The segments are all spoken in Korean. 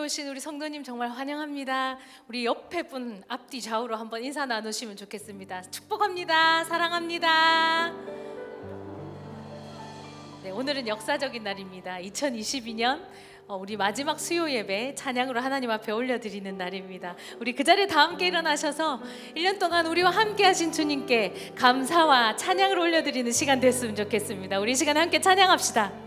오신 우리 성도님 정말 환영합니다. 우리 옆에 분 앞뒤 좌우로 한번 인사 나누시면 좋겠습니다. 축복합니다. 사랑합니다. 네, 오늘은 역사적인 날입니다. 2022년 우리 마지막 수요 예배 찬양으로 하나님 앞에 올려드리는 날입니다. 우리 그 자리에 다 함께 일어나셔서 1년 동안 우리와 함께 하신 주님께 감사와 찬양을 올려드리는 시간 됐으면 좋겠습니다. 우리 이 시간에 함께 찬양합시다.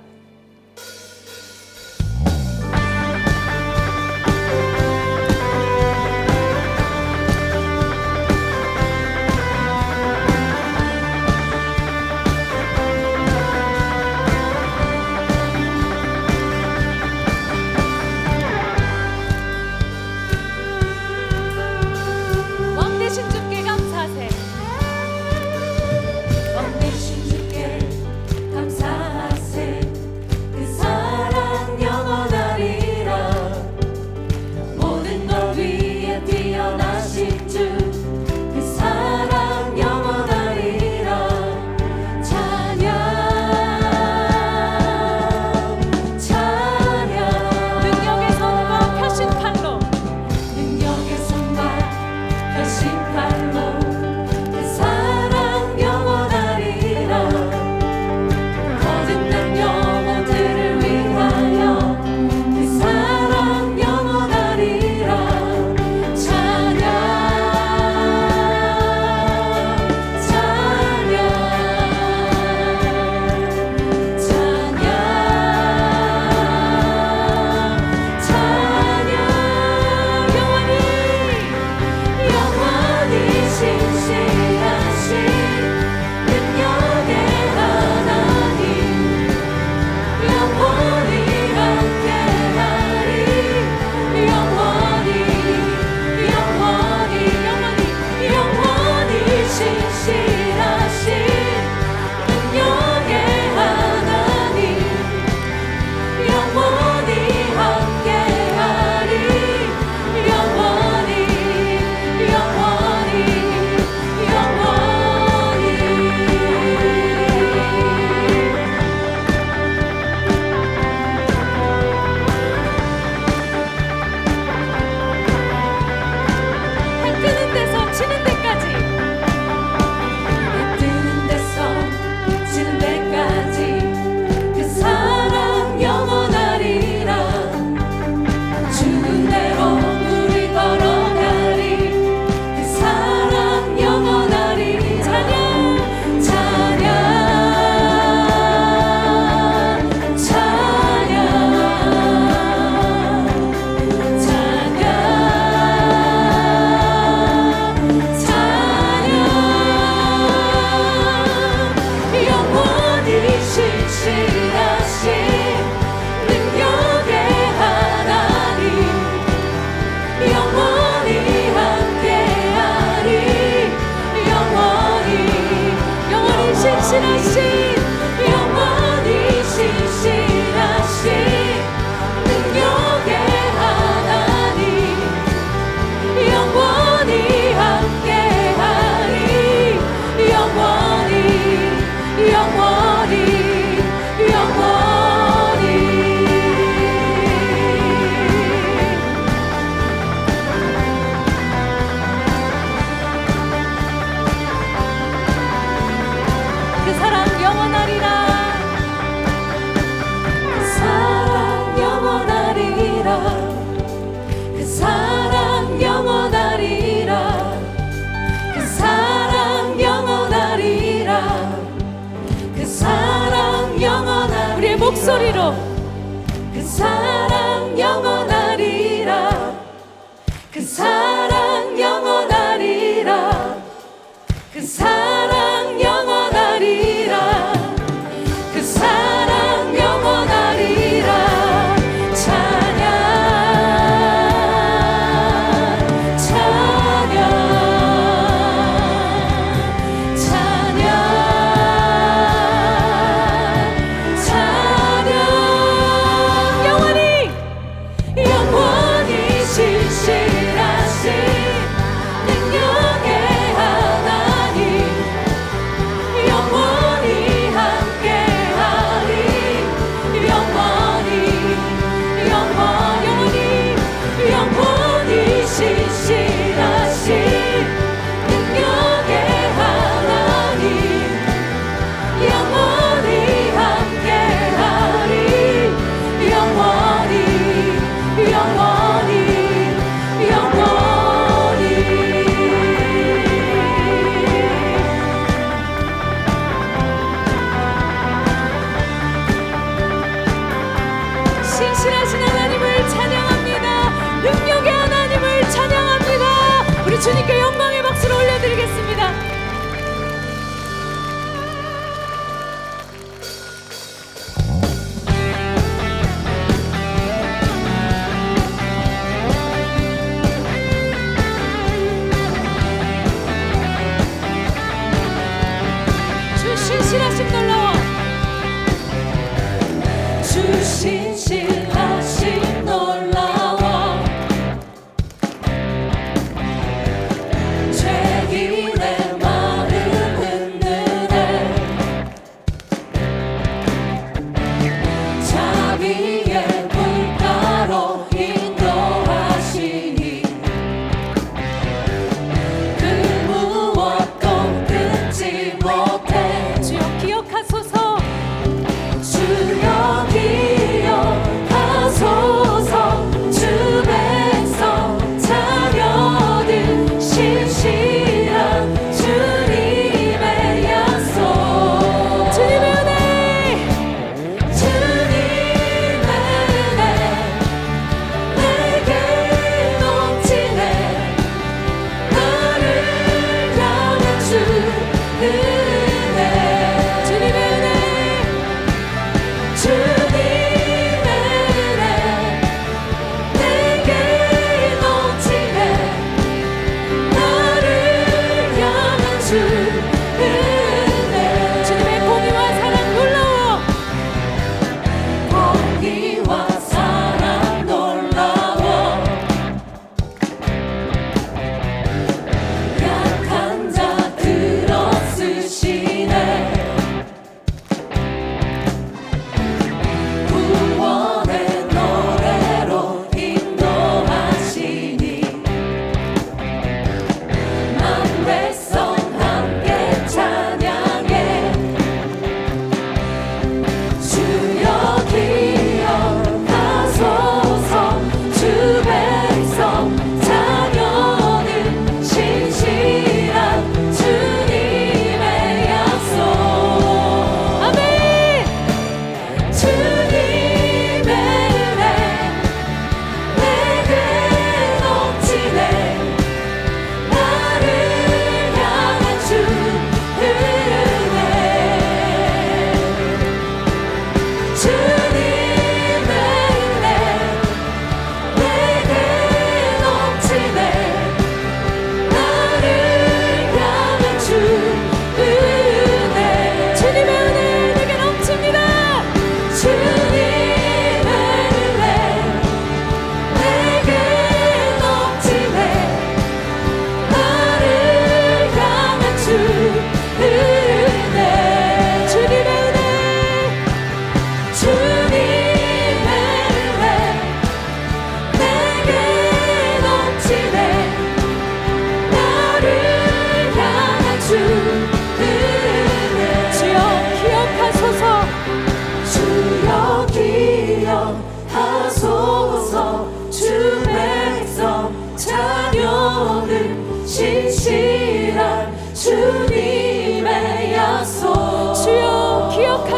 그 사랑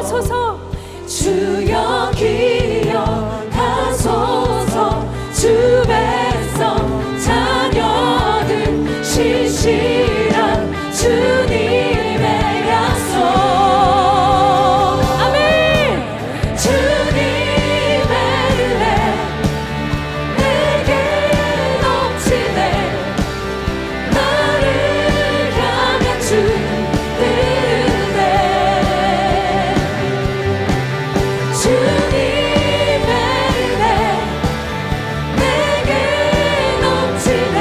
기억하소서. 주여 기억하소서. 주 백성 자녀들 신실한 주님의 약속. 아멘. 주님의 은혜 내게 넘치네. 나를 향한 주의 은혜. 주님의 은혜 내게 넘치네.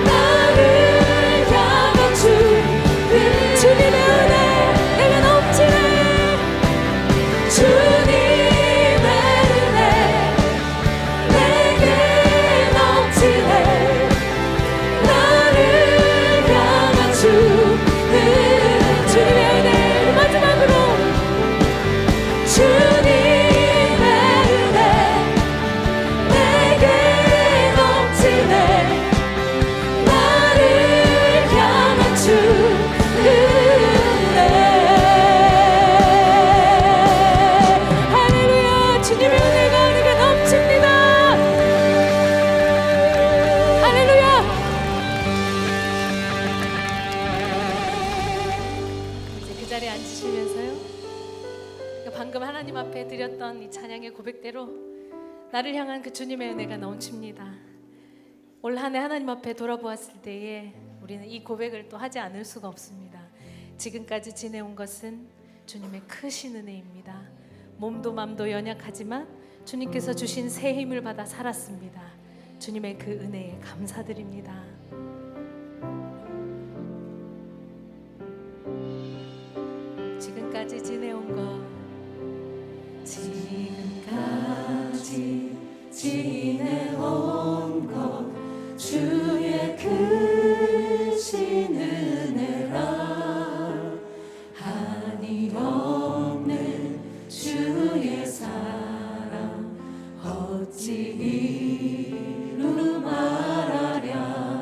나를 향한 주의 주님의 은혜 내게 넘치네. 주님의 은혜 내게 넘치네. 나를 향한 주의 주님의 은혜. 마지막으로 주님의 은혜 내게 넘치네. 나를 향한 주의 은혜. 할렐루야. 주님의 은혜가 내게 넘칩니다. 할렐루야. 이제 그 자리에 앉으시면서요, 방금 하나님 앞에 드렸던 이 찬양의 고백대로 나를 향한 그 주님의 은혜가 넘칩니다. 올 한 해 하나님 앞에 돌아보았을 때에 우리는 이 고백을 또 하지 않을 수가 없습니다. 지금까지 지내온 것은 주님의 크신 은혜입니다. 몸도 맘도 연약하지만 주님께서 주신 새 힘을 받아 살았습니다. 주님의 그 은혜에 감사드립니다. 지금까지 지내온 것, 지금까지 지내온 것 주의 크신 은혜라. 한이 없는 주의 사랑 어찌 이루 말하랴.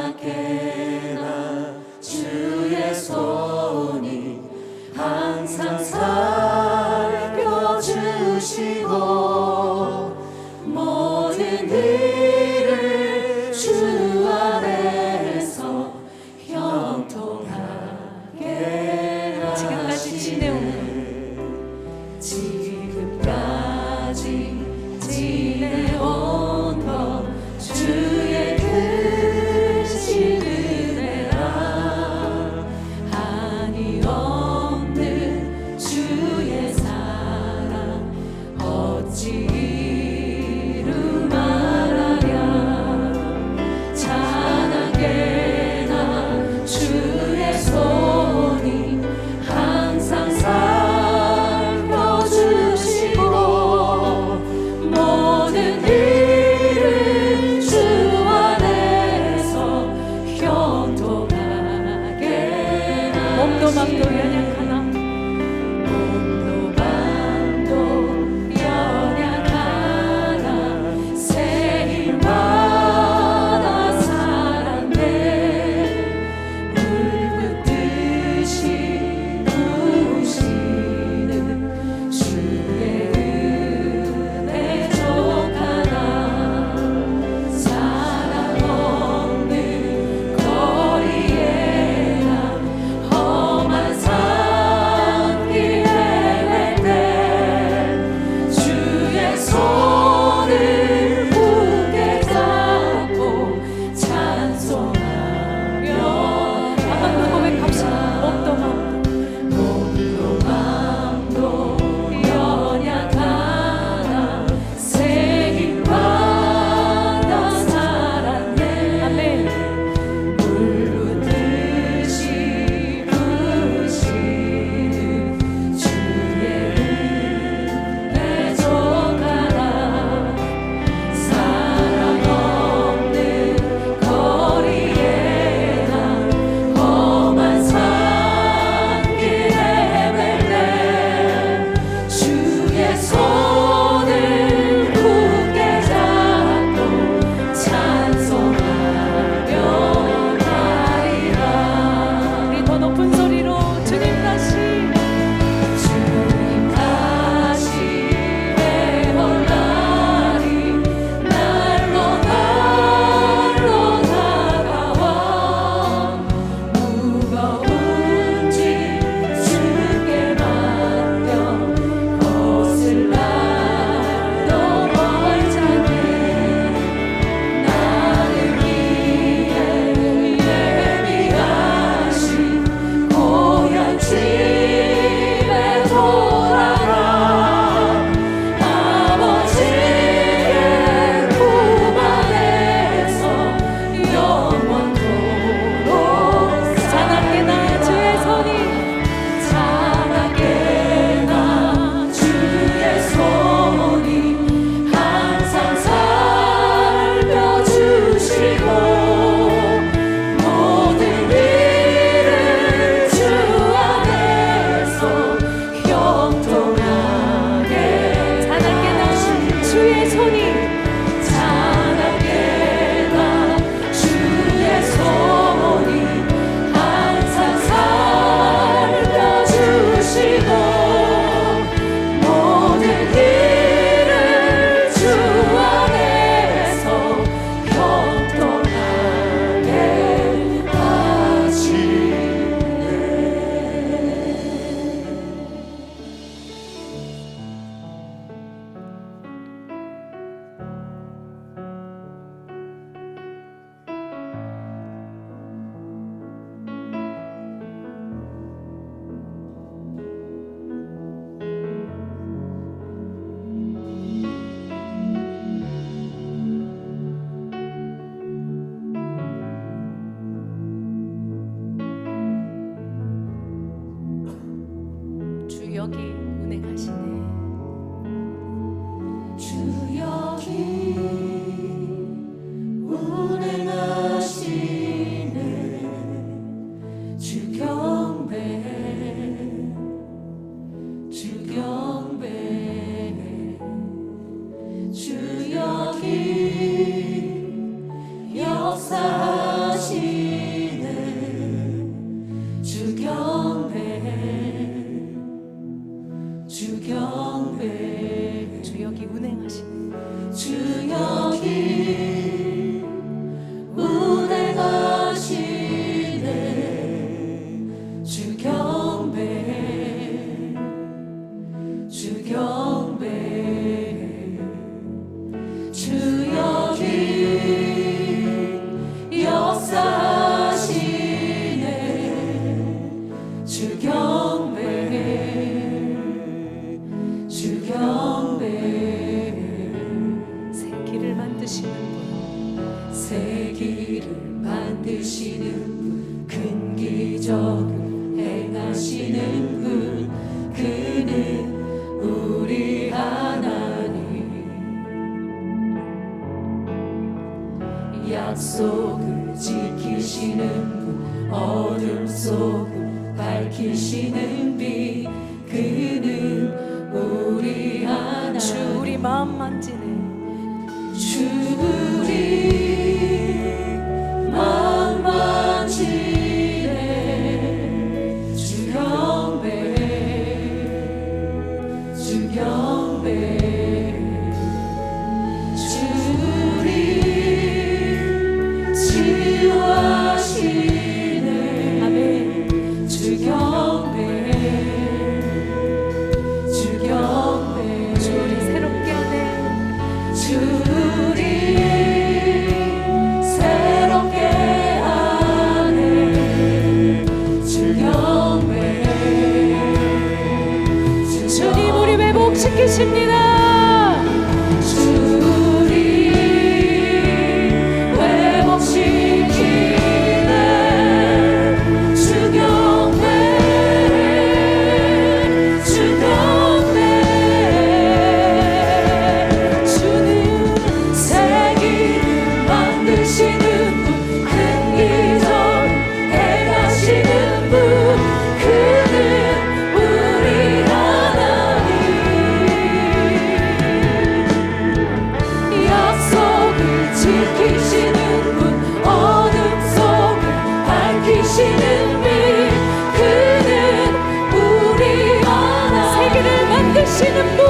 자나깨나 주의 손이 항상 살펴주시고 모든 일을 주 안에서 형통하게 하시네. 지금까지 지내온 것, 지금까지 지내온 것 주의 크신 은혜라. 한이 없는 주의 사랑 어찌 이루 말하랴. 찬양게나 주의 손이 항상 살펴주시고 주 여기 운행하시네 주 경배 주 경배 주 여기 역사하시네 주 경배 주 경배 주 여기 운행하시네 주 여기 운행하시네 주 경배 주 경배 주 여기 역사하시네 주 경배 주 경배 새 길을 만드시는 분 새 길을 만드시는 분 큰 기적을 행하시는 분 그는 우리 하나님 약속을 지키시는 분 어둠 속을 밝히시는 빛 그는 우리 하나님 주 우리 마음 만지네 주 우리 마음 만지네 주 경배 주 경배 주 우리 치유하시네 아멘 주 경배 주 경배 주 우리 새롭게 하네 주 우리 새롭게 하네 주 경배 주님 우리 회복시키십니다 주 우리 회복시키네 주 경배 주 경배 주는 새 길을 만드시는 분 큰 기적 행하시는 분 그는 우리 하나님 약속을 지키시는 분 어둠 속을 밝히시는 빛 그는 우리 하나님 새 길을 만드시는 분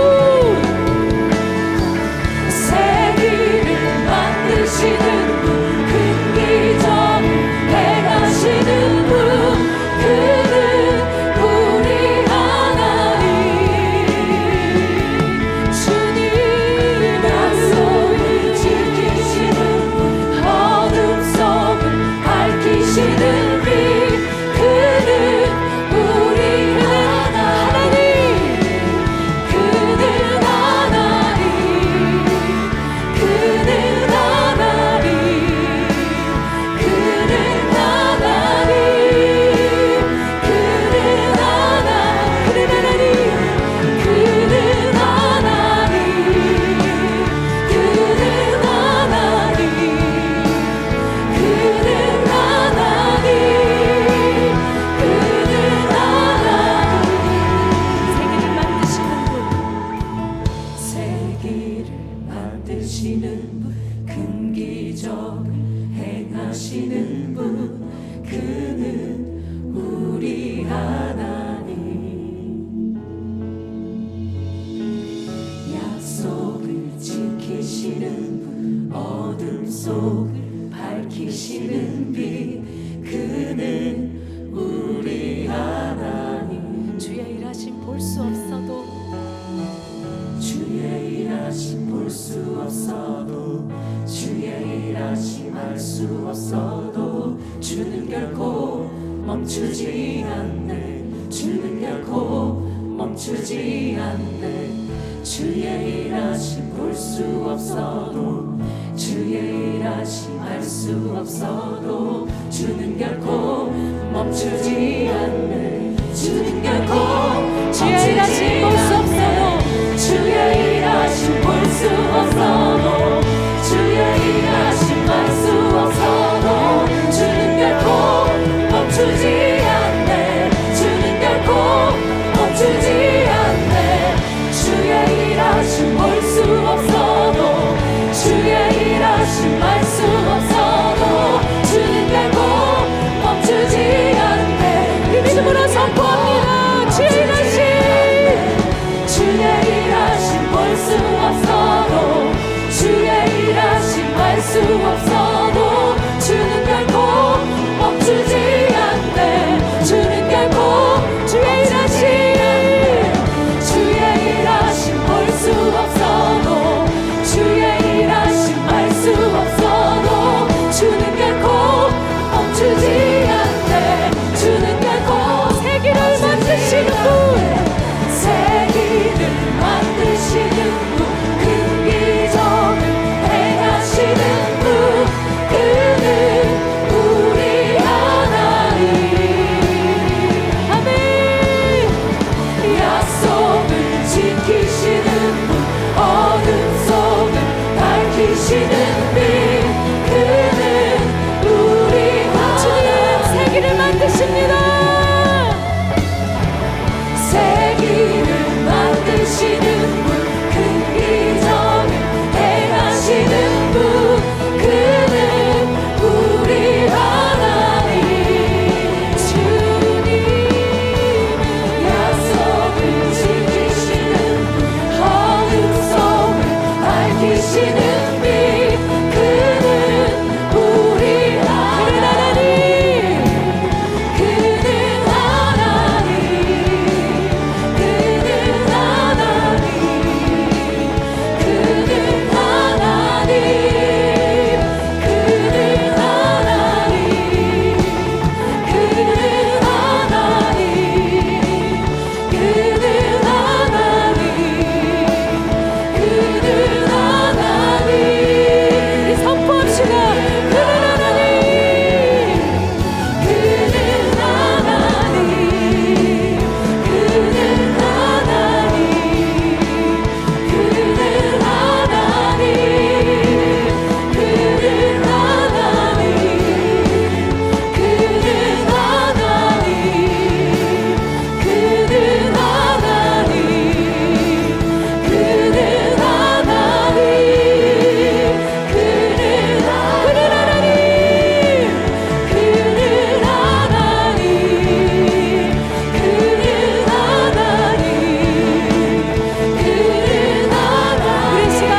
새 길을 만드시는 분 큰 기적 행하시는 분 그는 우리 하나님 주님 약속을 지키시는 분 어둠 속을 밝히시는 빛 그는 우리 하나님 그는 하나님 그는 하나님 그는 하나님 그는 하나님 그는 하나님 그는 하나님 그는 하나님 그는 하나님 새 길을 만드시는 분 큰 기적을 행하시는 분 그는 우리 하나님 약속을 지키시는 분 어둠 속을 밝히시는 빛 그는 우리 하나님 주의 일하심 볼 수 없어도 주의 일하심 볼 수 없어도 주의 일하심 알 수 없어도 주는 결코 멈추지 않네 주는 결코 멈추지 않네 주의 일하심 볼 수 없어도 주의 일하심 알 수 없어도 주는 결코 멈추지 않네 주는 결코 주의 일하심 볼 수 없어도 주의 일하심 볼 수 수 없어도 주는 결코 멈추지 않네. 주는 결코 주의 일하심 볼 수 없어도 주의 일하심 알 수 없어도 주는 결코 멈추지 않네. 주는 결코 세기를 만드시는 분, 세기를 만드시는 분, 큰 기적을 행하시는 분, 그는 우리 하나님. 아멘. 약속을 지키시는 분, 어둠 속을 밝히시는 빛, 그는 우리 하나님. 주님 세기를 만드십니다. 세기를 만드시는 분, 큰 기적을 행하시는 분, 그는 우리 하나님. 주님은 약속을 지키시는 분, 어둠 속을 밝히시는 빛, 그는 우리 하나님. 그는 하나님. 그는 하나님. 그는 하나님. 그는 하나님. 그는 하나님. 그는 하나님. 그는 하나님. 우리 선포합시다. 그는 하나님. 그는 하나님. 그는 하나님. 그는 하나님. 그는 하나님. 그는 하나님. 그는 하나님. 그는 하나님. 그는 하나님. 그는 하나님. 그는 하나님. 그는 하나님. 우리 시간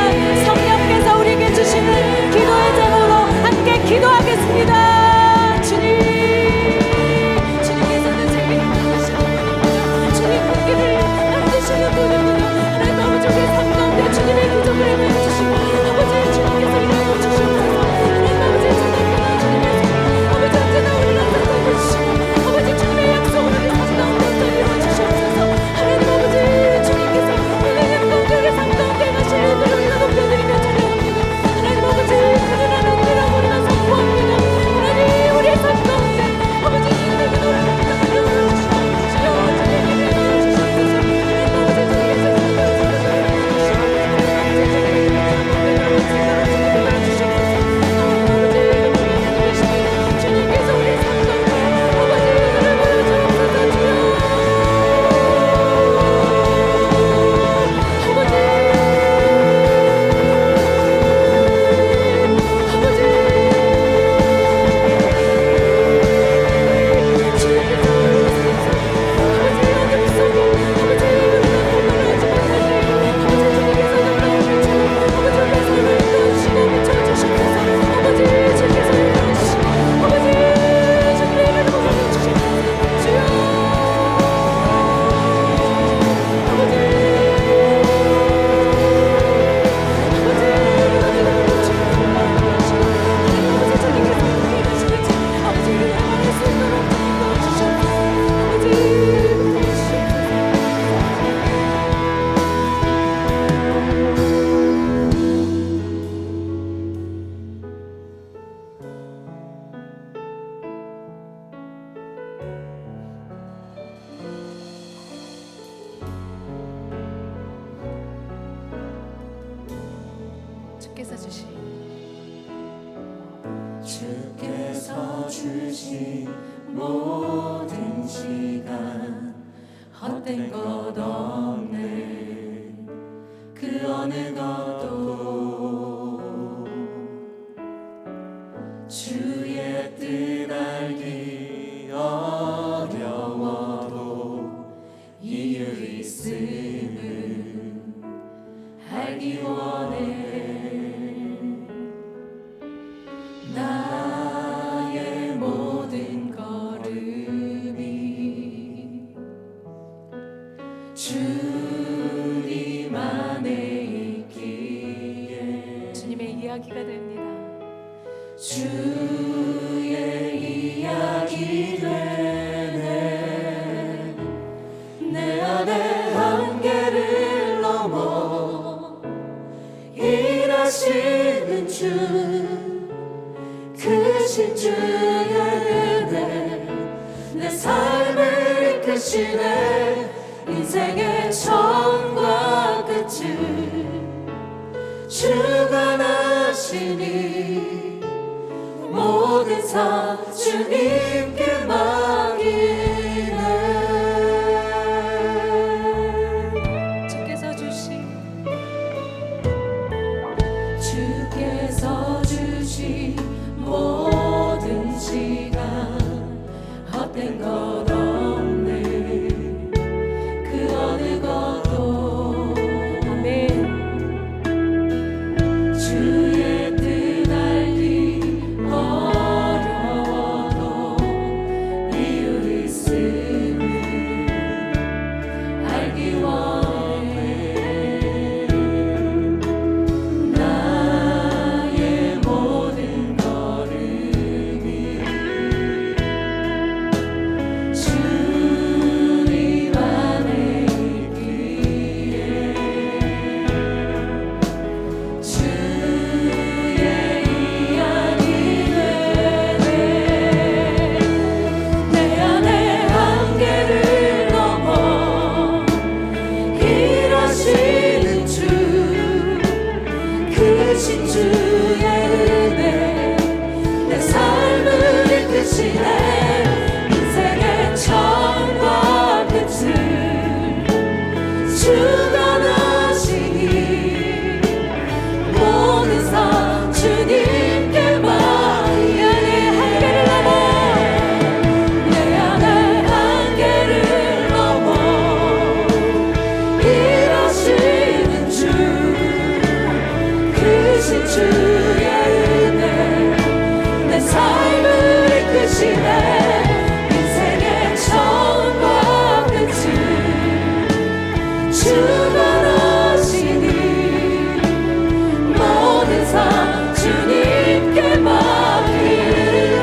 성령께서 우리에게 주시는 기도의 제목으로 함께 기도하겠습니다. 주님, 주님께서는 세기를 만드시는 분이고요. 주님 공기를 만드시는 분이고요. 하나님 아버지 우리의 삶 가운데 주님의 기적을 행해주시고 아버지 주님께서 일하고 주시옵소서. 하나님 아버지 찬양하는 주님의 손, 아버지 언제나 우리를 따뜻하게 주시고 아버지 주님의 약속을 우리 삶 가운데 또 이루어주시옵소서. 하나님 아버지 주님께서 오늘 영광들의 삶 가운데 하시는 일들을 우리가 높여드리며 찬양합니다. 하나님 아버지 그는 하나님이라고 우리가 선포합니다. 하나님 우리의 삶 가운데 아버지 주님의 기도를 이루어주시옵소서. 주여 주님의 기도를 주시옵소서. 하나님 아버지 주님께서 주님께서 우리의 삶 가운데 아버지 은혜를 보여주옵소서. 주여 주께서 주신 모든 시간 헛된 것 없네. 그 어느 것도 주의 뜻 알기 어려워도 이유 있음을 알기 원해. 이야기가 됩니다. 주의 이야기 되네. 내 안에 한계를 넘어 일하시는 주, 크신 주의 은혜 내 삶을 이끄시네. 인생의 처음과 끝을 주관하시니 모든 사 주님께 맡기네. 주께서 주신 모든 시간 헛된 것 없는 그 어느 것도 아멘. 주의 뜻 알기 어려워도 이유 있음을 알기 원해. 나의 모든 걸음이 주님 안에 있기에 주의 이야기 되네. 내 안에 한계를 넘어 일하시는 주, 크신 주의 은혜 내 삶을 이끄시네. 인생의 처음과 끝을 주관하시니 모든 사 주님께 맡기네. 내 안에 한계를 넘어 일하시는 주, 크신 주의 은혜 내 삶을 이끄시네. 인생의 처음과 끝을 주관하시니 모든 사 주님께 맡기네.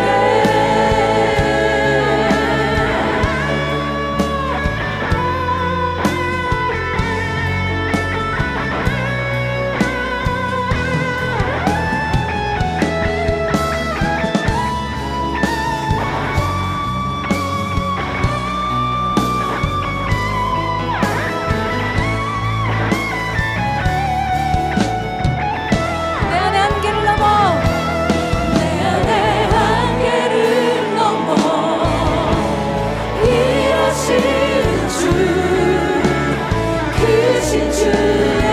내 안에 한계를 넘어 내 안에 한계를 넘어 일하시는 주, 크신 주의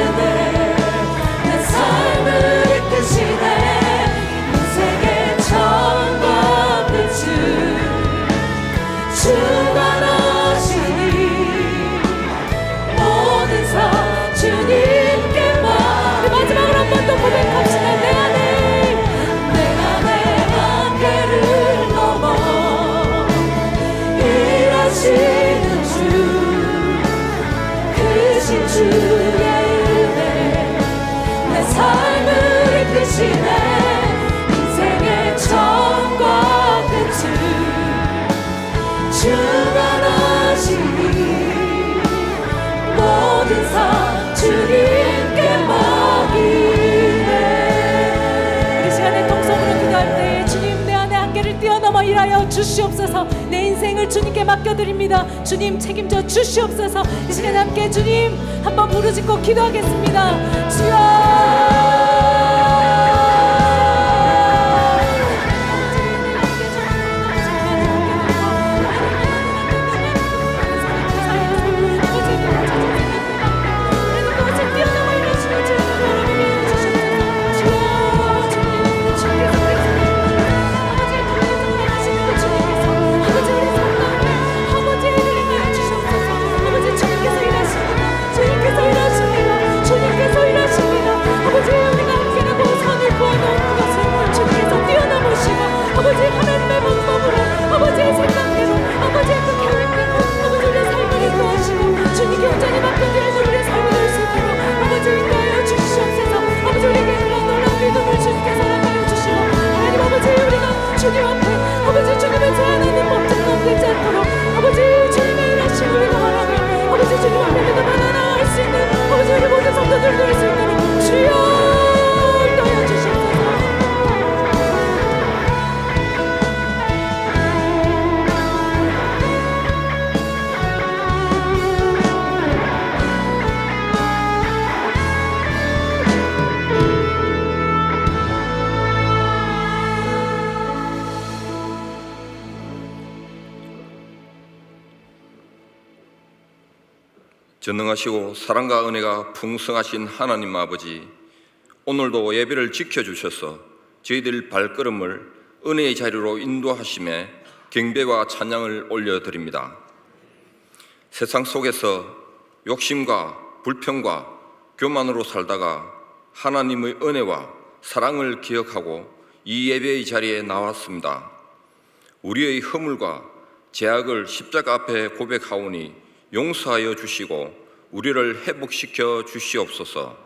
은혜 내 삶을 이끄시네. 인생의 처음과 끝을 주관하시니 모든 사 주님께 맡기네. 마지막으로 한 번 더 고백합시다. 내 안에 한계를 넘어 일하시는 주, 크신 주의 은혜 내 삶을 이끄시네. 인생의 처음과 끝을 주관하시니 모든 사 주님께 맡기네. 이 시간에 통성으로 기도할 때 주님 내 안에 한계를 뛰어넘어 일하여 주시옵소서. 내 인생을 주님께 맡겨드립니다. 주님 책임져 주시옵소서. 이 시간에 함께 주님 한번 부르짖고 기도하겠습니다. 주님께서 일하십니다. 주님께서 일하십니다. 주님께서 일하십니다. 전능하시고 사랑과 은혜가 풍성하신 하나님 아버지, 오늘도 예배를 지켜주셔서 저희들 발걸음을 은혜의 자리로 인도하심에 경배와 찬양을 올려드립니다. 세상 속에서 욕심과 불평과 교만으로 살다가 하나님의 은혜와 사랑을 기억하고 이 예배의 자리에 나왔습니다. 우리의 허물과 죄악을 십자가 앞에 고백하오니 용서하여 주시고 우리를 회복시켜 주시옵소서.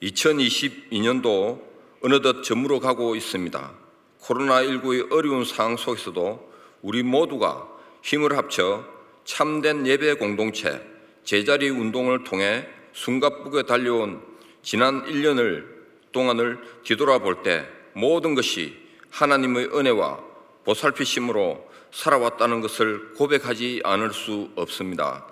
2022년도 어느덧 저물어 가고 있습니다. 코로나19의 어려운 상황 속에서도 우리 모두가 힘을 합쳐 참된 예배 공동체 제자리 운동을 통해 숨가쁘게 달려온 지난 1년 동안을 뒤돌아볼 때 모든 것이 하나님의 은혜와 보살피심으로 살아왔다는 것을 고백하지 않을 수 없습니다.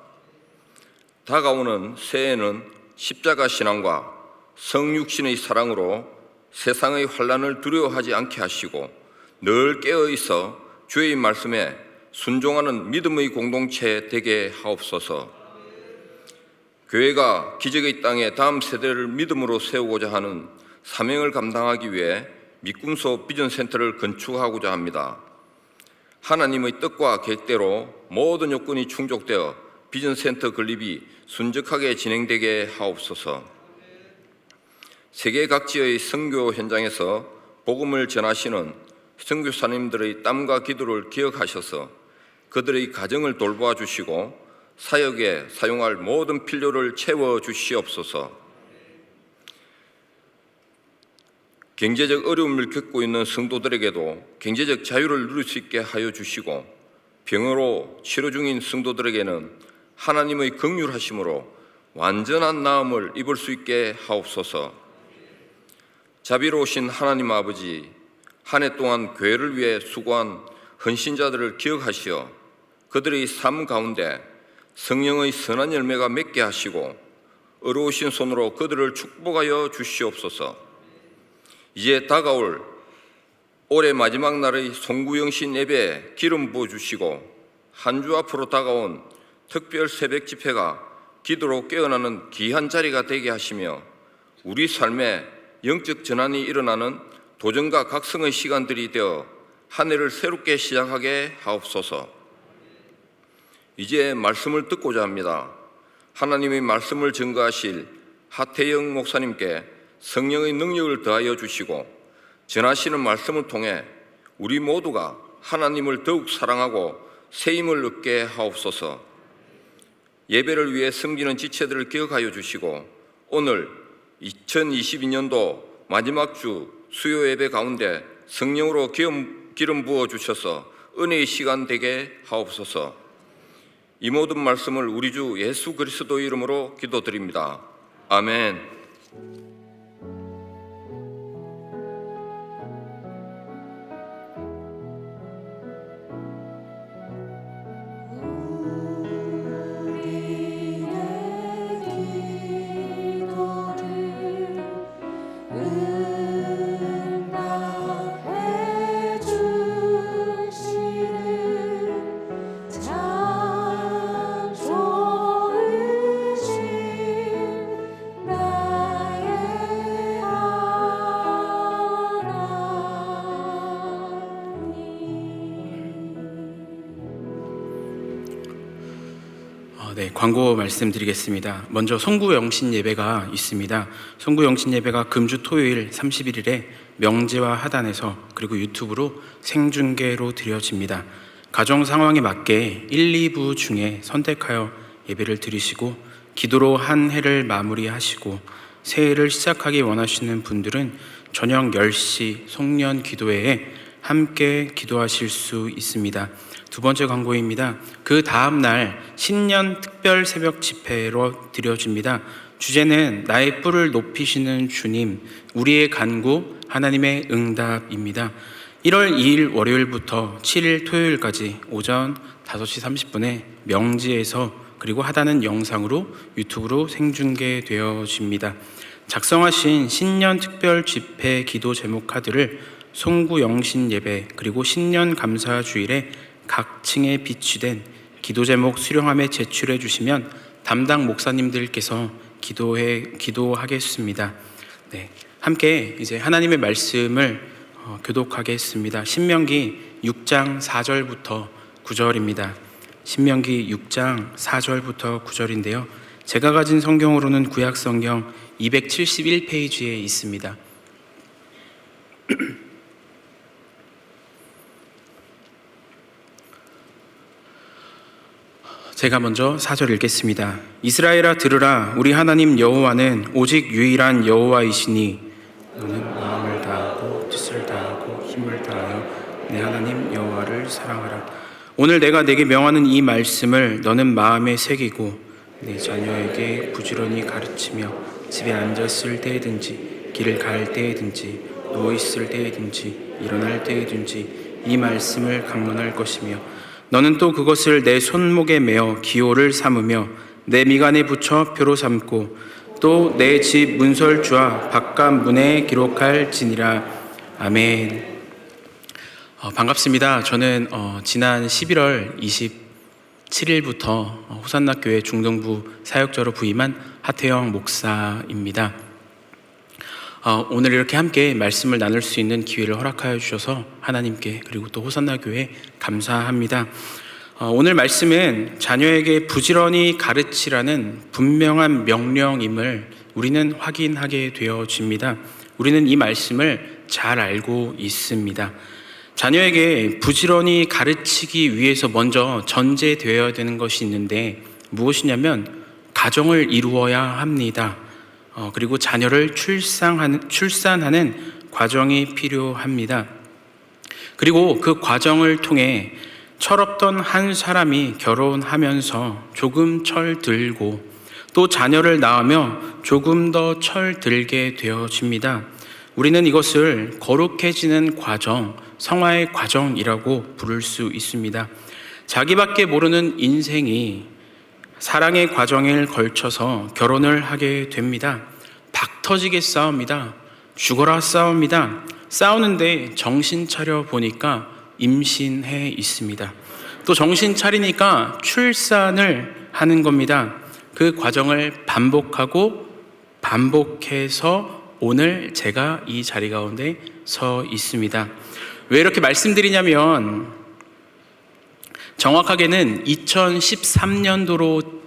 다가오는 새해에는 십자가 신앙과 성육신의 사랑으로 세상의 환난을 두려워하지 않게 하시고 늘 깨어있어 주의 말씀에 순종하는 믿음의 공동체 되게 하옵소서. 교회가 기적의 땅에 다음 세대를 믿음으로 세우고자 하는 사명을 감당하기 위해 미꿈소 비전센터를 건축하고자 합니다. 하나님의 뜻과 계획대로 모든 요건이 충족되어 비전센터 건립이 순적하게 진행되게 하옵소서. 세계 각지의 선교 현장에서 복음을 전하시는 선교사님들의 땀과 기도를 기억하셔서 그들의 가정을 돌보아 주시고 사역에 사용할 모든 필요를 채워 주시옵소서. 경제적 어려움을 겪고 있는 성도들에게도 경제적 자유를 누릴 수 있게 하여 주시고 병으로 치료 중인 성도들에게는 하나님의 긍휼하심으로 완전한 나음을 입을 수 있게 하옵소서. 자비로우신 하나님 아버지, 한 해 동안 교회를 위해 수고한 헌신자들을 기억하시어 그들의 삶 가운데 성령의 선한 열매가 맺게 하시고 어려우신 손으로 그들을 축복하여 주시옵소서. 이제 다가올 올해 마지막 날의 송구영신 예배에 기름 부어주시고 한 주 앞으로 다가온 특별 새벽 집회가 기도로 깨어나는 귀한 자리가 되게 하시며 우리 삶에 영적 전환이 일어나는 도전과 각성의 시간들이 되어 한 해를 새롭게 시작하게 하옵소서. 이제 말씀을 듣고자 합니다. 하나님의 말씀을 증거하실 하태영 목사님께 성령의 능력을 더하여 주시고 전하시는 말씀을 통해 우리 모두가 하나님을 더욱 사랑하고 새 힘을 얻게 하옵소서. 예배를 위해 섬기는 지체들을 기억하여 주시고 오늘 2022년도 마지막 주 수요 예배 가운데 성령으로 기름 부어 주셔서 은혜의 시간 되게 하옵소서. 이 모든 말씀을 우리 주 예수 그리스도 이름으로 기도드립니다. 아멘. 광고 말씀드리겠습니다. 먼저 송구영신 예배가 있습니다. 송구영신 예배가 금주 토요일 31일에 명제와 하단에서 그리고 유튜브로 생중계로 드려집니다. 가정 상황에 맞게 1, 2부 중에 선택하여 예배를 드리시고 기도로 한 해를 마무리하시고 새해를 시작하기 원하시는 분들은 저녁 10시 송년 기도회에 함께 기도하실 수 있습니다. 두 번째 광고입니다. 그 다음 날 신년 특별 새벽 집회로 드려집니다. 주제는 나의 뿔을 높이시는 주님, 우리의 간구, 하나님의 응답입니다. 1월 2일 월요일부터 7일 토요일까지 오전 5시 30분에 명지에서 그리고 하단은 영상으로 유튜브로 생중계되어집니다. 작성하신 신년 특별 집회 기도 제목 카드를 송구영신 예배 그리고 신년 감사 주일에 각 층에 비치된 기도 제목 수령함에 제출해 주시면 담당 목사님들께서 기도하겠습니다. 네, 함께 이제 하나님의 말씀을 교독하겠습니다. 신명기 6장 4절부터 9절입니다. 신명기 6장 4절부터 9절인데요. 제가 가진 성경으로는 구약 성경 271페이지에 있습니다. 제가 먼저 4절 읽겠습니다. 이스라엘아 들으라. 우리 하나님 여호와는 오직 유일한 여호와이시니 너는 마음을 다하고 뜻을 다하고 힘을 다하여 내 하나님 여호와를 사랑하라. 오늘 내가 내게 명하는 이 말씀을 너는 마음에 새기고 내 자녀에게 부지런히 가르치며 집에 앉았을 때든지 길을 갈 때든지 누워 있을 때든지 일어날 때든지 이 말씀을 강론할 것이며 너는 또 그것을 내 손목에 매어 기호를 삼으며 내 미간에 붙여 표로 삼고 또 내 집 문설주와 바깥 문에 기록할지니라. 아멘. 반갑습니다. 저는 지난 11월 27일부터 호산나 교회 중동부 사역자로 부임한 하태영 목사입니다. 오늘 이렇게 함께 말씀을 나눌 수 있는 기회를 허락하여 주셔서 하나님께 그리고 또 호산나 교회에 감사합니다. 오늘 말씀은 자녀에게 부지런히 가르치라는 분명한 명령임을 우리는 확인하게 되어집니다. 우리는 이 말씀을 잘 알고 있습니다. 자녀에게 부지런히 가르치기 위해서 먼저 전제되어야 되는 것이 있는데 무엇이냐면 가정을 이루어야 합니다. 그리고 자녀를 출산하는 과정이 필요합니다. 그리고 그 과정을 통해 철없던 한 사람이 결혼하면서 조금 철들고 또 자녀를 낳으며 조금 더 철들게 되어집니다. 우리는 이것을 거룩해지는 과정, 성화의 과정이라고 부를 수 있습니다. 자기밖에 모르는 인생이 사랑의 과정에 걸쳐서 결혼을 하게 됩니다. 박 터지게 싸웁니다. 죽어라 싸웁니다. 싸우는데 정신 차려 보니까 임신해 있습니다. 또 정신 차리니까 출산을 하는 겁니다. 그 과정을 반복해서 오늘 제가 이 자리 가운데 서 있습니다. 왜 이렇게 말씀드리냐면 정확하게는 2013년도로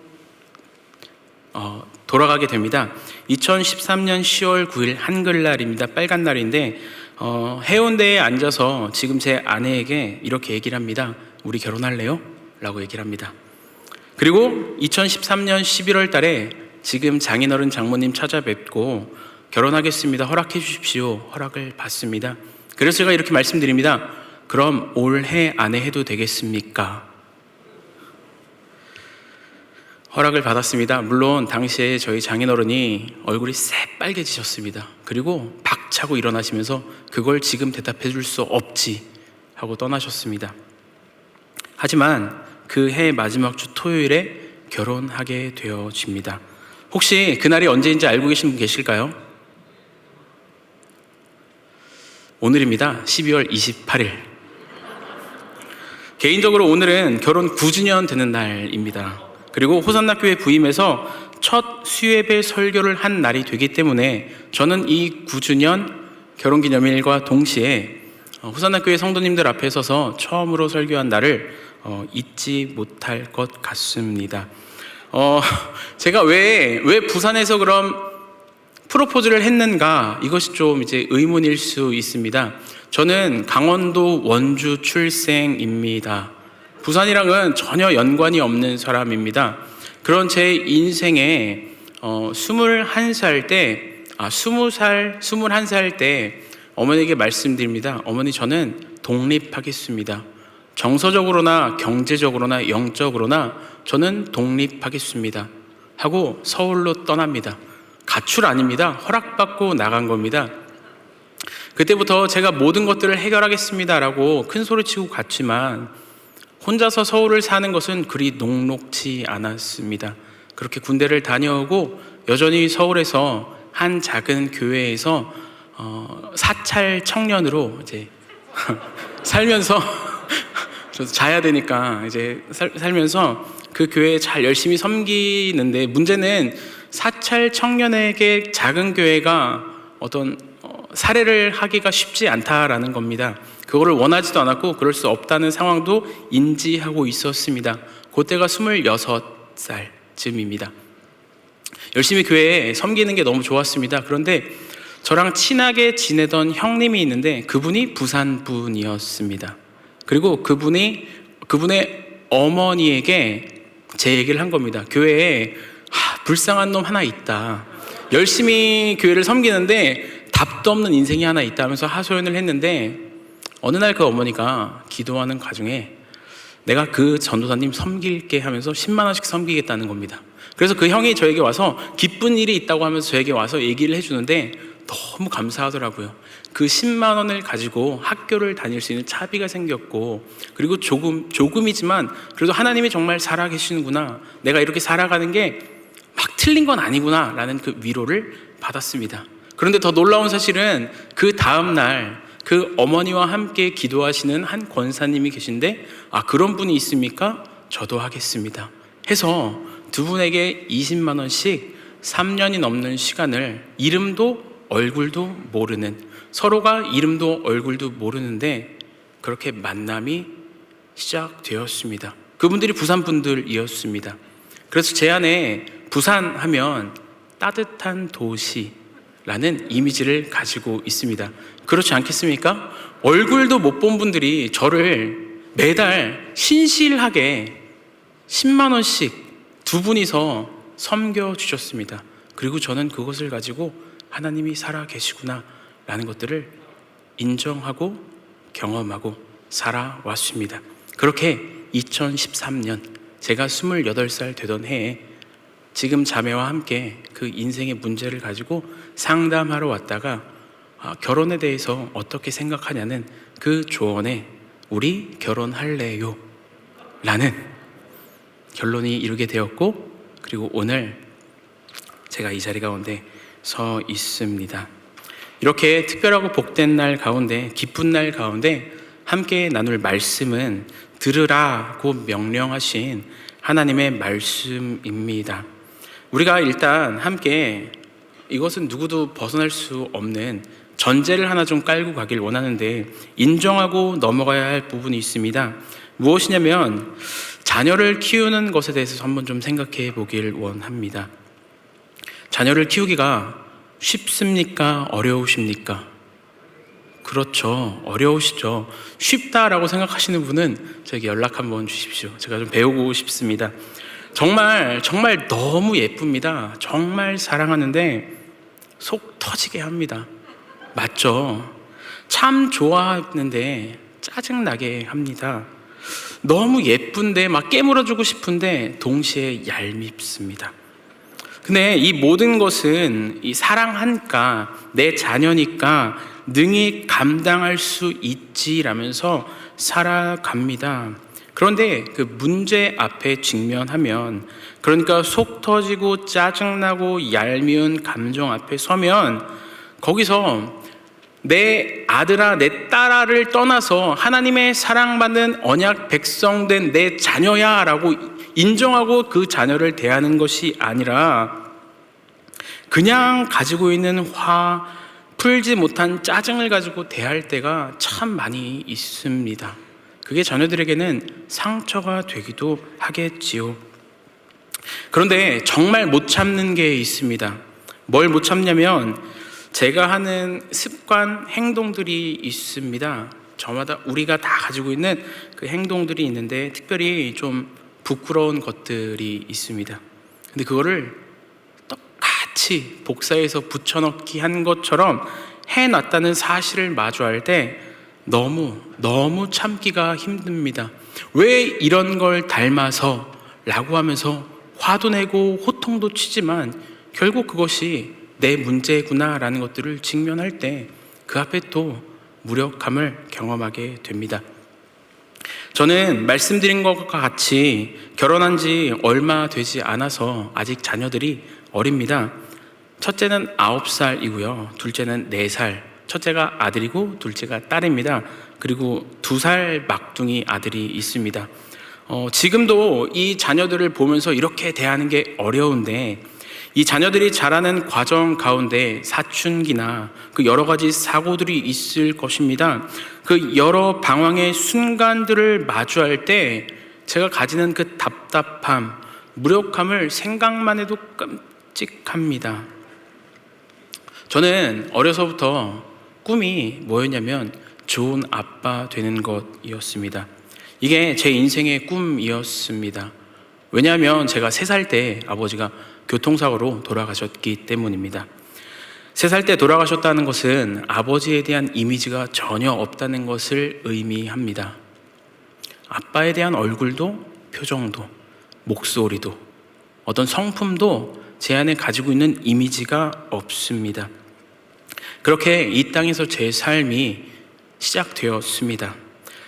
돌아가게 됩니다. 2013년 10월 9일 한글날입니다. 빨간 날인데 해운대에 앉아서 지금 제 아내에게 이렇게 얘기를 합니다. 우리 결혼할래요? 라고 얘기를 합니다. 그리고 2013년 11월 달에 지금 장인어른 장모님 찾아뵙고 결혼하겠습니다. 허락해 주십시오. 허락을 받습니다. 그래서 제가 이렇게 말씀드립니다. 그럼 올해 안에 해도 되겠습니까? 허락을 받았습니다. 물론 당시에 저희 장인어른이 얼굴이 새빨개지셨습니다. 그리고 박차고 일어나시면서 그걸 지금 대답해 줄 수 없지 하고 떠나셨습니다. 하지만 그 해 마지막 주 토요일에 결혼하게 되어집니다. 혹시 그날이 언제인지 알고 계신 분 계실까요? 오늘입니다. 12월 28일. 개인적으로 오늘은 결혼 9주년 되는 날입니다. 그리고 호산나 교회 부임해서 첫 수예배 설교를 한 날이 되기 때문에 저는 이 9주년 결혼기념일과 동시에 호산나 교회 성도님들 앞에 서서 처음으로 설교한 날을 잊지 못할 것 같습니다. 제가 왜 부산에서 그럼 프로포즈를 했는가, 이것이 좀 이제 의문일 수 있습니다. 저는 강원도 원주 출생입니다. 부산이랑은 전혀 연관이 없는 사람입니다. 그런 제 인생에 21살 때 어머니에게 말씀드립니다. 어머니, 저는 독립하겠습니다. 정서적으로나 경제적으로나 영적으로나 저는 독립하겠습니다 하고 서울로 떠납니다. 가출 아닙니다. 허락받고 나간 겁니다. 그때부터 제가 모든 것들을 해결하겠습니다라고 큰 소리치고 갔지만 혼자서 서울을 사는 것은 그리 녹록지 않았습니다. 그렇게 군대를 다녀오고 여전히 서울에서 한 작은 교회에서 사찰 청년으로 이제 살면서 저도 자야 되니까 이제 살면서 그 교회에 잘 열심히 섬기는데 문제는 사찰 청년에게 작은 교회가 어떤 사례를 하기가 쉽지 않다라는 겁니다. 그거를 원하지도 않았고 그럴 수 없다는 상황도 인지하고 있었습니다. 그때가 26살쯤입니다. 열심히 교회에 섬기는 게 너무 좋았습니다. 그런데 저랑 친하게 지내던 형님이 있는데 그분이 부산 분이었습니다. 그리고 그분의 어머니에게 제 얘기를 한 겁니다. 교회에 불쌍한 놈 하나 있다. 열심히 교회를 섬기는데 답도 없는 인생이 하나 있다 하면서 하소연을 했는데 어느 날 그 어머니가 기도하는 과정에 내가 그 전도사님 섬길게 하면서 10만 원씩 섬기겠다는 겁니다. 그래서 그 형이 저에게 와서 기쁜 일이 있다고 하면서 저에게 와서 얘기를 해주는데 너무 감사하더라고요. 그 10만 원을 가지고 학교를 다닐 수 있는 차비가 생겼고 그리고 조금이지만 그래도 하나님이 정말 살아계시는구나, 내가 이렇게 살아가는 게 막 틀린 건 아니구나 라는 그 위로를 받았습니다. 그런데 더 놀라운 사실은 그 다음 날 그 어머니와 함께 기도하시는 한 권사님이 계신데 그런 분이 있습니까? 저도 하겠습니다 해서 두 분에게 20만 원씩 3년이 넘는 시간을 이름도 얼굴도 모르는, 서로가 이름도 얼굴도 모르는데 그렇게 만남이 시작되었습니다. 그분들이 부산 분들이었습니다. 그래서 제 안에 부산 하면 따뜻한 도시라는 이미지를 가지고 있습니다. 그렇지 않겠습니까? 얼굴도 못 본 분들이 저를 매달 신실하게 10만 원씩 두 분이서 섬겨주셨습니다. 그리고 저는 그것을 가지고 하나님이 살아계시구나 라는 것들을 인정하고 경험하고 살아왔습니다. 그렇게 2013년 제가 28살 되던 해에 지금 자매와 함께 그 인생의 문제를 가지고 상담하러 왔다가 결혼에 대해서 어떻게 생각하냐는 그 조언에 우리 결혼할래요? 라는 결론이 이루게 되었고, 그리고 오늘 제가 이 자리 가운데 서 있습니다. 이렇게 특별하고 복된 날 가운데, 기쁜 날 가운데 함께 나눌 말씀은 들으라고 명령하신 하나님의 말씀입니다. 우리가 일단 함께 이것은 누구도 벗어날 수 없는 전제를 하나 좀 깔고 가길 원하는데 인정하고 넘어가야 할 부분이 있습니다. 무엇이냐면 자녀를 키우는 것에 대해서 한번 좀 생각해 보길 원합니다. 자녀를 키우기가 쉽습니까? 어려우십니까? 그렇죠. 어려우시죠. 쉽다라고 생각하시는 분은 저에게 연락 한번 주십시오. 제가 좀 배우고 싶습니다. 정말 너무 예쁩니다. 정말 사랑하는데 속 터지게 합니다. 맞죠? 참 좋아하는데 짜증나게 합니다. 너무 예쁜데 막 깨물어주고 싶은데 동시에 얄밉습니다. 근데 이 모든 것은 이 사랑하니까, 내 자녀니까 능히 감당할 수 있지라면서 살아갑니다. 그런데 그 문제 앞에 직면하면, 그러니까 속 터지고 짜증나고 얄미운 감정 앞에 서면 거기서 내 아들아 내 딸아를 떠나서 하나님의 사랑받는 언약 백성된 내 자녀야 라고 인정하고 그 자녀를 대하는 것이 아니라 그냥 가지고 있는 풀지 못한 짜증을 가지고 대할 때가 참 많이 있습니다. 그게 자녀들에게는 상처가 되기도 하겠지요. 그런데 정말 못 참는 게 있습니다. 뭘 못 참냐면 제가 하는 습관, 행동들이 있습니다. 저마다 우리가 다 가지고 있는 그 행동들이 있는데 특별히 좀 부끄러운 것들이 있습니다. 근데 그거를 똑같이 복사해서 붙여넣기 한 것처럼 해놨다는 사실을 마주할 때 너무 참기가 힘듭니다. 왜 이런 걸 닮아서 라고 하면서 화도 내고 호통도 치지만 결국 그것이 내 문제구나 라는 것들을 직면할 때 그 앞에 또 무력함을 경험하게 됩니다. 저는 말씀드린 것과 같이 결혼한 지 얼마 되지 않아서 아직 자녀들이 어립니다. 첫째는 9살이고요. 둘째는 4살. 첫째가 아들이고 둘째가 딸입니다. 그리고 2살 막둥이 아들이 있습니다. 지금도 이 자녀들을 보면서 이렇게 대하는 게 어려운데, 이 자녀들이 자라는 과정 가운데 사춘기나 그 여러 가지 사고들이 있을 것입니다. 그 여러 방황의 순간들을 마주할 때 제가 가지는 그 답답함, 무력함을 생각만 해도 끔찍합니다. 저는 어려서부터 꿈이 뭐였냐면 좋은 아빠 되는 것이었습니다. 이게 제 인생의 꿈이었습니다. 왜냐하면 제가 3살 때 아버지가 교통사고로 돌아가셨기 때문입니다. 3살 때 돌아가셨다는 것은 아버지에 대한 이미지가 전혀 없다는 것을 의미합니다. 아빠에 대한 얼굴도, 표정도, 목소리도, 어떤 성품도 제 안에 가지고 있는 이미지가 없습니다. 그렇게 이 땅에서 제 삶이 시작되었습니다.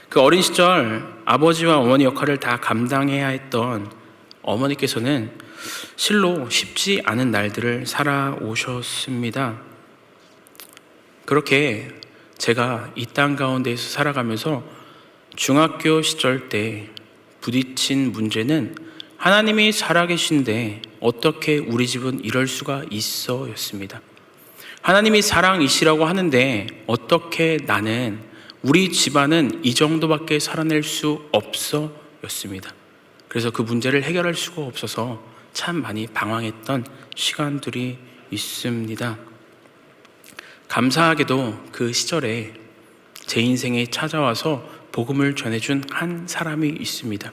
그 어린 시절 아버지와 어머니 역할을 다 감당해야 했던 어머니께서는 실로 쉽지 않은 날들을 살아오셨습니다. 그렇게 제가 이 땅 가운데에서 살아가면서 중학교 시절 때 부딪힌 문제는 하나님이 살아계신데 어떻게 우리 집은 이럴 수가 있어 였습니다. 하나님이 사랑이시라고 하는데 어떻게 나는, 우리 집안은 이 정도밖에 살아낼 수 없어 였습니다. 그래서 그 문제를 해결할 수가 없어서 참 많이 방황했던 시간들이 있습니다. 감사하게도 그 시절에 제 인생에 찾아와서 복음을 전해준 한 사람이 있습니다.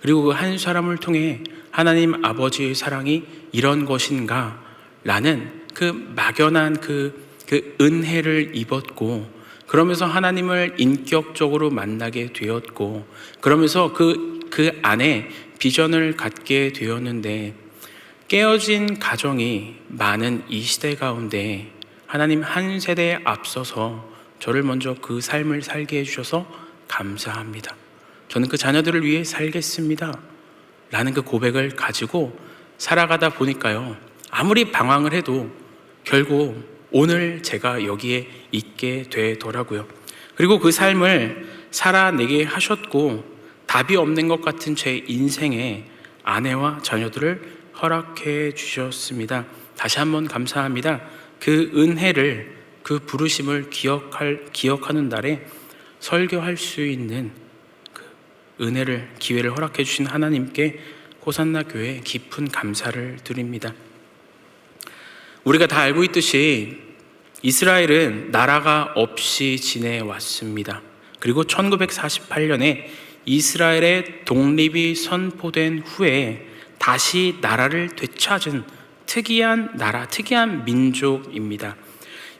그리고 그 한 사람을 통해 하나님 아버지의 사랑이 이런 것인가 라는 그 막연한 그 은혜를 입었고, 그러면서 하나님을 인격적으로 만나게 되었고, 그러면서 그 안에 비전을 갖게 되었는데, 깨어진 가정이 많은 이 시대 가운데 하나님 한 세대에 앞서서 저를 먼저 그 삶을 살게 해주셔서 감사합니다. 저는 그 자녀들을 위해 살겠습니다 라는 그 고백을 가지고 살아가다 보니까요, 아무리 방황을 해도 결국 오늘 제가 여기에 있게 되더라고요. 그리고 그 삶을 살아내게 하셨고, 답이 없는 것 같은 제 인생에 아내와 자녀들을 허락해 주셨습니다. 다시 한번 감사합니다. 그 은혜를, 그 부르심을 기억하는 날에 설교할 수 있는 그 은혜를, 기회를 허락해 주신 하나님께 호산나 교회 깊은 감사를 드립니다. 우리가 다 알고 있듯이 이스라엘은 나라가 없이 지내왔습니다. 그리고 1948년에 이스라엘의 독립이 선포된 후에 다시 나라를 되찾은 특이한 나라, 특이한 민족입니다.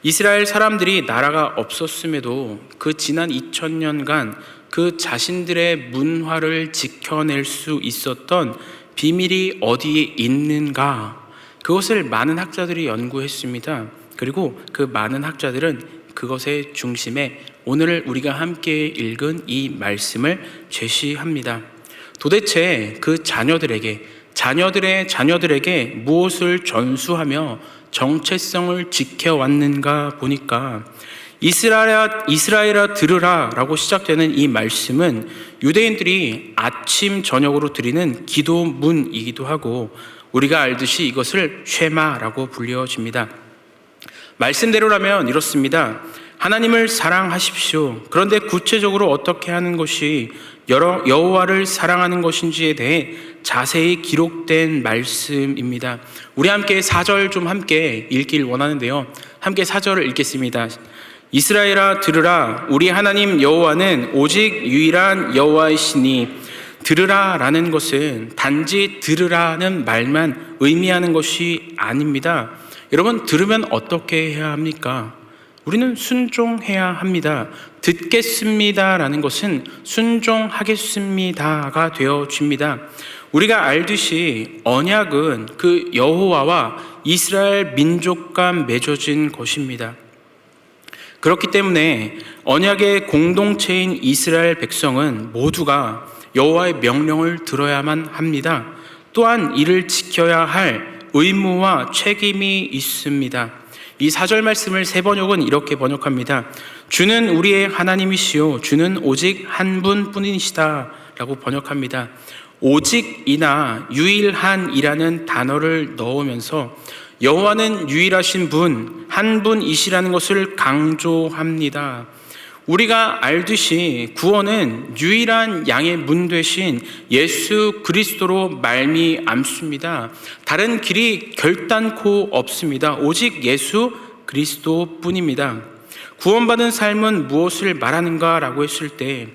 이스라엘 사람들이 나라가 없었음에도 그 지난 2000년간 그 자신들의 문화를 지켜낼 수 있었던 비밀이 어디에 있는가, 그것을 많은 학자들이 연구했습니다. 그리고 그 많은 학자들은 그것의 중심에 오늘 우리가 함께 읽은 이 말씀을 제시합니다. 도대체 그 자녀들의 자녀들에게 무엇을 전수하며 정체성을 지켜왔는가 보니까, 이스라엘아 들으라 라고 시작되는 이 말씀은 유대인들이 아침 저녁으로 드리는 기도문이기도 하고, 우리가 알듯이 이것을 쉐마라고 불려집니다. 말씀대로라면 이렇습니다. 하나님을 사랑하십시오. 그런데 구체적으로 어떻게 하는 것이 여호와를 사랑하는 것인지에 대해 자세히 기록된 말씀입니다. 우리 함께 4절 좀 함께 읽길 원하는데요, 함께 4절을 읽겠습니다. 이스라엘아 들으라, 우리 하나님 여호와는 오직 유일한 여호와이시니. 들으라 라는 것은 단지 들으라는 말만 의미하는 것이 아닙니다. 여러분, 들으면 어떻게 해야 합니까? 우리는 순종해야 합니다. 듣겠습니다 라는 것은 순종하겠습니다가 되어집니다. 우리가 알듯이 언약은 그 여호와와 이스라엘 민족 간 맺어진 것입니다. 그렇기 때문에 언약의 공동체인 이스라엘 백성은 모두가 여호와의 명령을 들어야만 합니다. 또한 이를 지켜야 할 의무와 책임이 있습니다. 이 4절 말씀을 세번역은 이렇게 번역합니다. 주는 우리의 하나님이시요 주는 오직 한 분뿐이시다 라고 번역합니다. 오직이나 유일한이라는 단어를 넣으면서 여호와는 유일하신 분, 한 분이시라는 것을 강조합니다. 우리가 알듯이 구원은 유일한 양의 문 되신 예수 그리스도로 말미암습니다. 다른 길이 결단코 없습니다. 오직 예수 그리스도뿐입니다. 구원받은 삶은 무엇을 말하는가라고 했을 때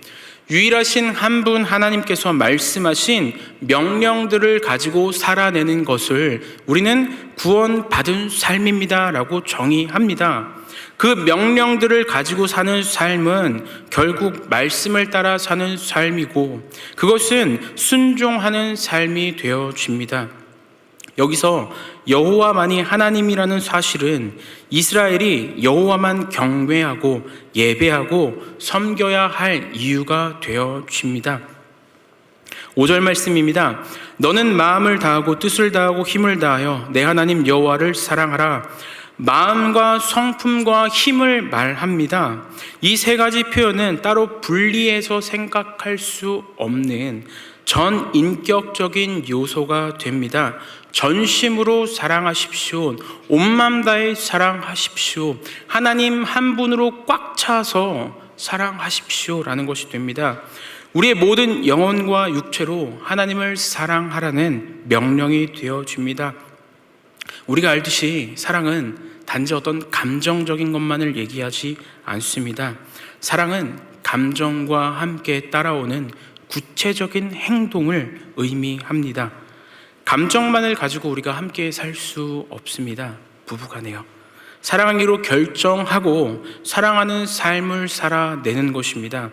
유일하신 한 분 하나님께서 말씀하신 명령들을 가지고 살아내는 것을 우리는 구원받은 삶입니다라고 정의합니다. 그 명령들을 가지고 사는 삶은 결국 말씀을 따라 사는 삶이고 그것은 순종하는 삶이 되어집니다. 여기서 여호와만이 하나님이라는 사실은 이스라엘이 여호와만 경외하고 예배하고 섬겨야 할 이유가 되어집니다. 5절 말씀입니다. 너는 마음을 다하고 뜻을 다하고 힘을 다하여 내 하나님 여호와를 사랑하라. 마음과 성품과 힘을 말합니다. 이 세 가지 표현은 따로 분리해서 생각할 수 없는 전인격적인 요소가 됩니다. 전심으로 사랑하십시오. 온 마음 다해 사랑하십시오. 하나님 한 분으로 꽉 차서 사랑하십시오라는 것이 됩니다. 우리의 모든 영혼과 육체로 하나님을 사랑하라는 명령이 되어집니다. 우리가 알듯이 사랑은 단지 어떤 감정적인 것만을 얘기하지 않습니다. 사랑은 감정과 함께 따라오는 구체적인 행동을 의미합니다. 감정만을 가지고 우리가 함께 살 수 없습니다. 부부간에요. 사랑하기로 결정하고 사랑하는 삶을 살아내는 것입니다.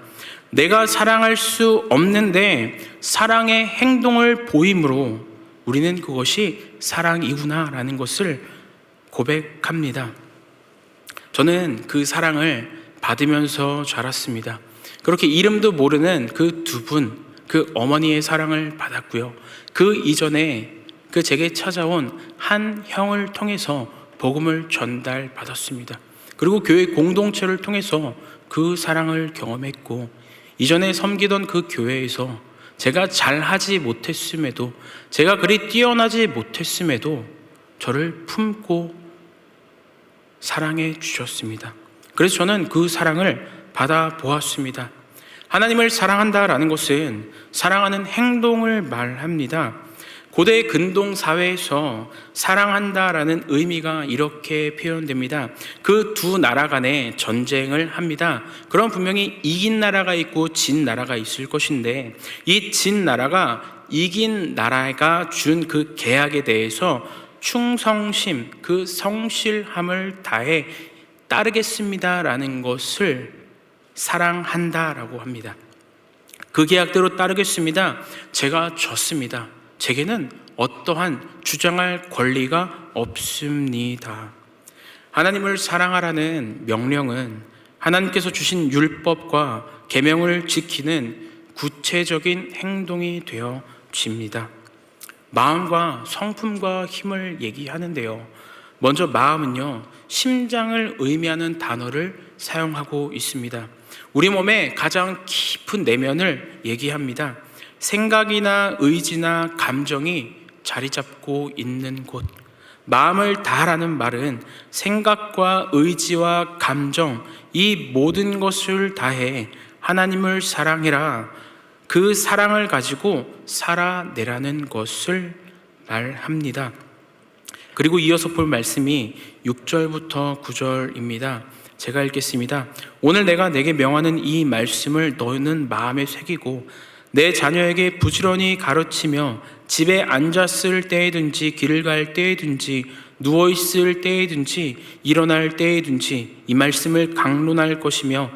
내가 사랑할 수 없는데 사랑의 행동을 보임으로 우리는 그것이 사랑이구나라는 것을 고백합니다. 저는 그 사랑을 받으면서 자랐습니다. 그렇게 이름도 모르는 그 두 분, 그 어머니의 사랑을 받았고요. 그 이전에 그 제게 찾아온 한 형을 통해서 복음을 전달받았습니다. 그리고 교회 공동체를 통해서 그 사랑을 경험했고, 이전에 섬기던 그 교회에서 제가 잘하지 못했음에도, 제가 그리 뛰어나지 못했음에도 저를 품고 사랑해 주셨습니다. 그래서 저는 그 사랑을 받아 보았습니다. 하나님을 사랑한다라는 것은 사랑하는 행동을 말합니다. 고대 근동 사회에서 사랑한다라는 의미가 이렇게 표현됩니다. 그 두 나라 간에 전쟁을 합니다. 그럼 분명히 이긴 나라가 있고 진 나라가 있을 것인데, 이 진 나라가 이긴 나라가 준 그 계약에 대해서 충성심, 그 성실함을 다해 따르겠습니다라는 것을 사랑한다라고 합니다. 그 계약대로 따르겠습니다. 제가 졌습니다. 제게는 어떠한 주장할 권리가 없습니다. 하나님을 사랑하라는 명령은 하나님께서 주신 율법과 계명을 지키는 구체적인 행동이 되어집니다. 마음과 성품과 힘을 얘기하는데요. 먼저 마음은요, 심장을 의미하는 단어를 사용하고 있습니다. 우리 몸의 가장 깊은 내면을 얘기합니다. 생각이나 의지나 감정이 자리 잡고 있는 곳. 마음을 다하라는 말은 생각과 의지와 감정, 이 모든 것을 다해 하나님을 사랑해라, 그 사랑을 가지고 살아내라는 것을 말합니다. 그리고 이어서 볼 말씀이 6절부터 9절입니다. 제가 읽겠습니다. 오늘 내가 내게 명하는 이 말씀을 너는 마음에 새기고 내 자녀에게 부지런히 가르치며 집에 앉았을 때에든지 길을 갈 때에든지 누워있을 때에든지 일어날 때에든지 이 말씀을 강론할 것이며,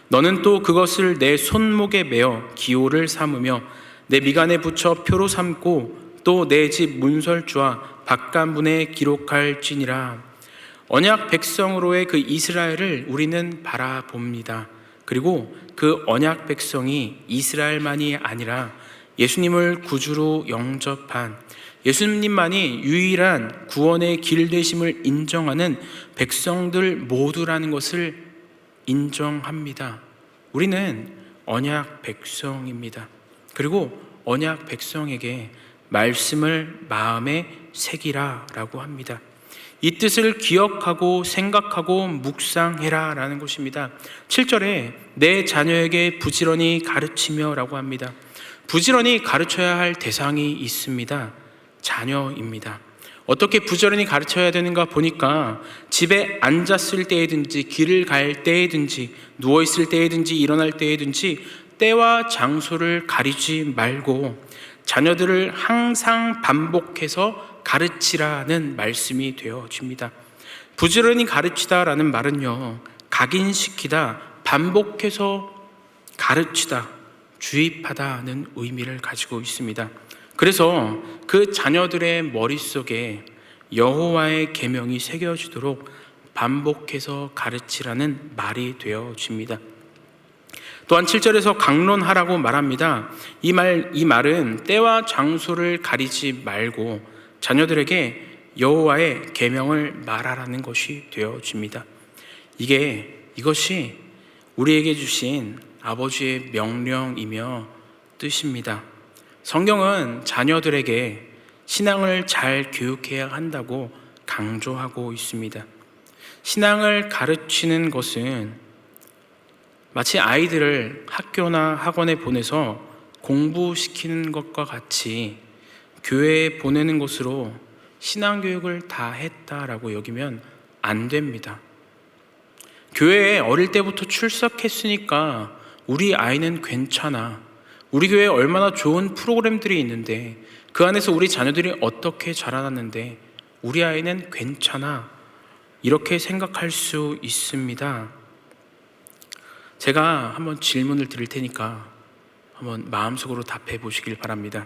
너는 또 그것을 내 손목에 매어 기호를 삼으며 내 미간에 붙여 표로 삼고 또 내 집 문설주와 바깥문에 기록할지니라. 언약 백성으로의 그 이스라엘을 우리는 바라봅니다. 그리고 그 언약 백성이 이스라엘만이 아니라 예수님을 구주로 영접한, 예수님만이 유일한 구원의 길 되심을 인정하는 백성들 모두라는 것을 인정합니다. 우리는 언약 백성입니다. 그리고 언약 백성에게 말씀을 마음에 새기라 라고 합니다. 이 뜻을 기억하고 생각하고 묵상해라 라는 것입니다. 7절에 내 자녀에게 부지런히 가르치며 라고 합니다. 부지런히 가르쳐야 할 대상이 있습니다. 자녀입니다. 어떻게 부지런히 가르쳐야 되는가 보니까 집에 앉았을 때에든지 길을 갈 때에든지 누워있을 때에든지 일어날 때에든지 때와 장소를 가리지 말고 자녀들을 항상 반복해서 가르치라는 말씀이 되어집니다. 부지런히 가르치다라는 말은요, 각인시키다, 반복해서 가르치다, 주입하다는 의미를 가지고 있습니다. 그래서 그 자녀들의 머릿속에 여호와의 계명이 새겨지도록 반복해서 가르치라는 말이 되어집니다. 또한 7절에서 강론하라고 말합니다. 이 말은 때와 장소를 가리지 말고 자녀들에게 여호와의 계명을 말하라는 것이 되어집니다. 이것이 우리에게 주신 아버지의 명령이며 뜻입니다. 성경은 자녀들에게 신앙을 잘 교육해야 한다고 강조하고 있습니다. 신앙을 가르치는 것은 마치 아이들을 학교나 학원에 보내서 공부시키는 것과 같이 교회에 보내는 것으로 신앙교육을 다 했다라고 여기면 안 됩니다. 교회에 어릴 때부터 출석했으니까 우리 아이는 괜찮아. 우리 교회에 얼마나 좋은 프로그램들이 있는데 그 안에서 우리 자녀들이 어떻게 자라났는데 우리 아이는 괜찮아. 이렇게 생각할 수 있습니다. 제가 한번 질문을 드릴 테니까 한번 마음속으로 답해 보시길 바랍니다.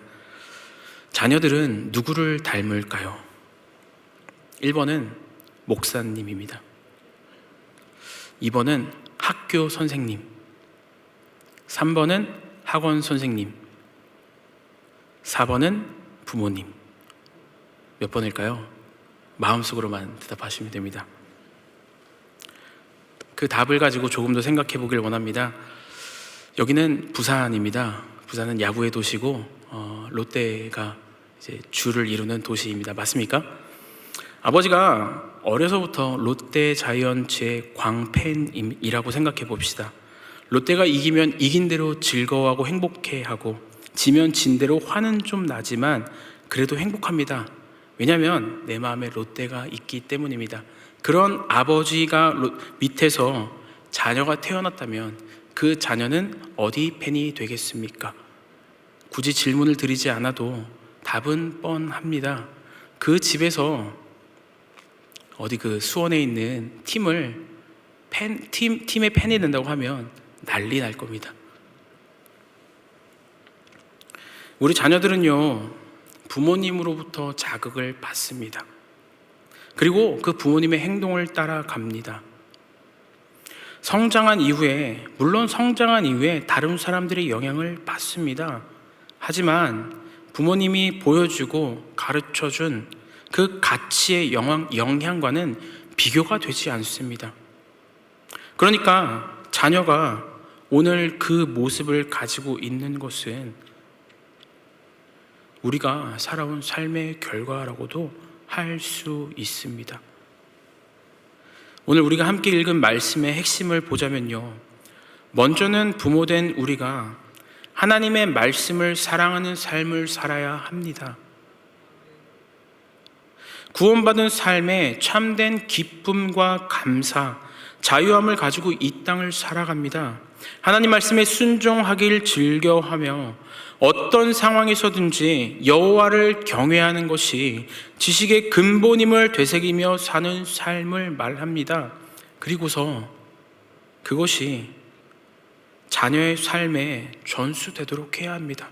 자녀들은 누구를 닮을까요? 1번은 목사님입니다. 2번은 학교 선생님. 3번은 학원 선생님. 4번은 부모님. 몇 번일까요? 마음속으로만 대답하시면 됩니다. 그 답을 가지고 조금 더 생각해 보길 원합니다. 여기는 부산입니다. 부산은 야구의 도시고 롯데가 이제 주를 이루는 도시입니다. 맞습니까? 아버지가 어려서부터 롯데 자이언츠의 광팬이라고 생각해 봅시다. 롯데가 이기면 이긴 대로 즐거워하고 행복해하고 지면 진 대로 화는 좀 나지만 그래도 행복합니다. 왜냐하면 내 마음에 롯데가 있기 때문입니다. 그런 아버지가 밑에서 자녀가 태어났다면 그 자녀는 어디 팬이 되겠습니까? 굳이 질문을 드리지 않아도 답은 뻔합니다. 그 집에서 어디 그 수원에 있는 팀의 팬이 된다고 하면 난리 날 겁니다. 우리 자녀들은요, 부모님으로부터 자극을 받습니다. 그리고 그 부모님의 행동을 따라갑니다. 물론 성장한 이후에 다른 사람들의 영향을 받습니다. 하지만 부모님이 보여주고 가르쳐준 그 가치의 영향과는 비교가 되지 않습니다. 그러니까 자녀가 오늘 그 모습을 가지고 있는 것은 우리가 살아온 삶의 결과라고도 할 수 있습니다. 오늘 우리가 함께 읽은 말씀의 핵심을 보자면요, 먼저는 부모된 우리가 하나님의 말씀을 사랑하는 삶을 살아야 합니다. 구원받은 삶에 참된 기쁨과 감사, 자유함을 가지고 이 땅을 살아갑니다. 하나님 말씀에 순종하길 즐겨하며 어떤 상황에서든지 여호와를 경외하는 것이 지식의 근본임을 되새기며 사는 삶을 말합니다. 그리고서 그것이 자녀의 삶에 전수되도록 해야 합니다.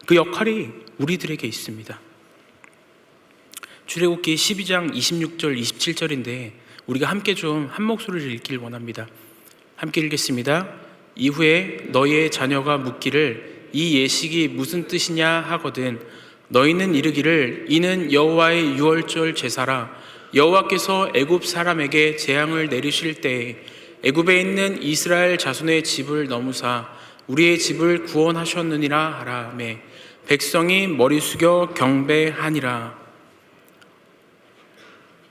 그 역할이 우리들에게 있습니다. 출애굽기 12장 26절 27절인데 우리가 함께 좀 한 목소리를 읽길 원합니다. 함께 읽겠습니다. 이후에 너희의 자녀가 묻기를 이 예식이 무슨 뜻이냐 하거든 너희는 이르기를 이는 여호와의 유월절 제사라. 여호와께서 애굽 사람에게 재앙을 내리실 때에 애굽에 있는 이스라엘 자손의 집을 넘으사 우리의 집을 구원하셨느니라 하라매 백성이 머리 숙여 경배하니라.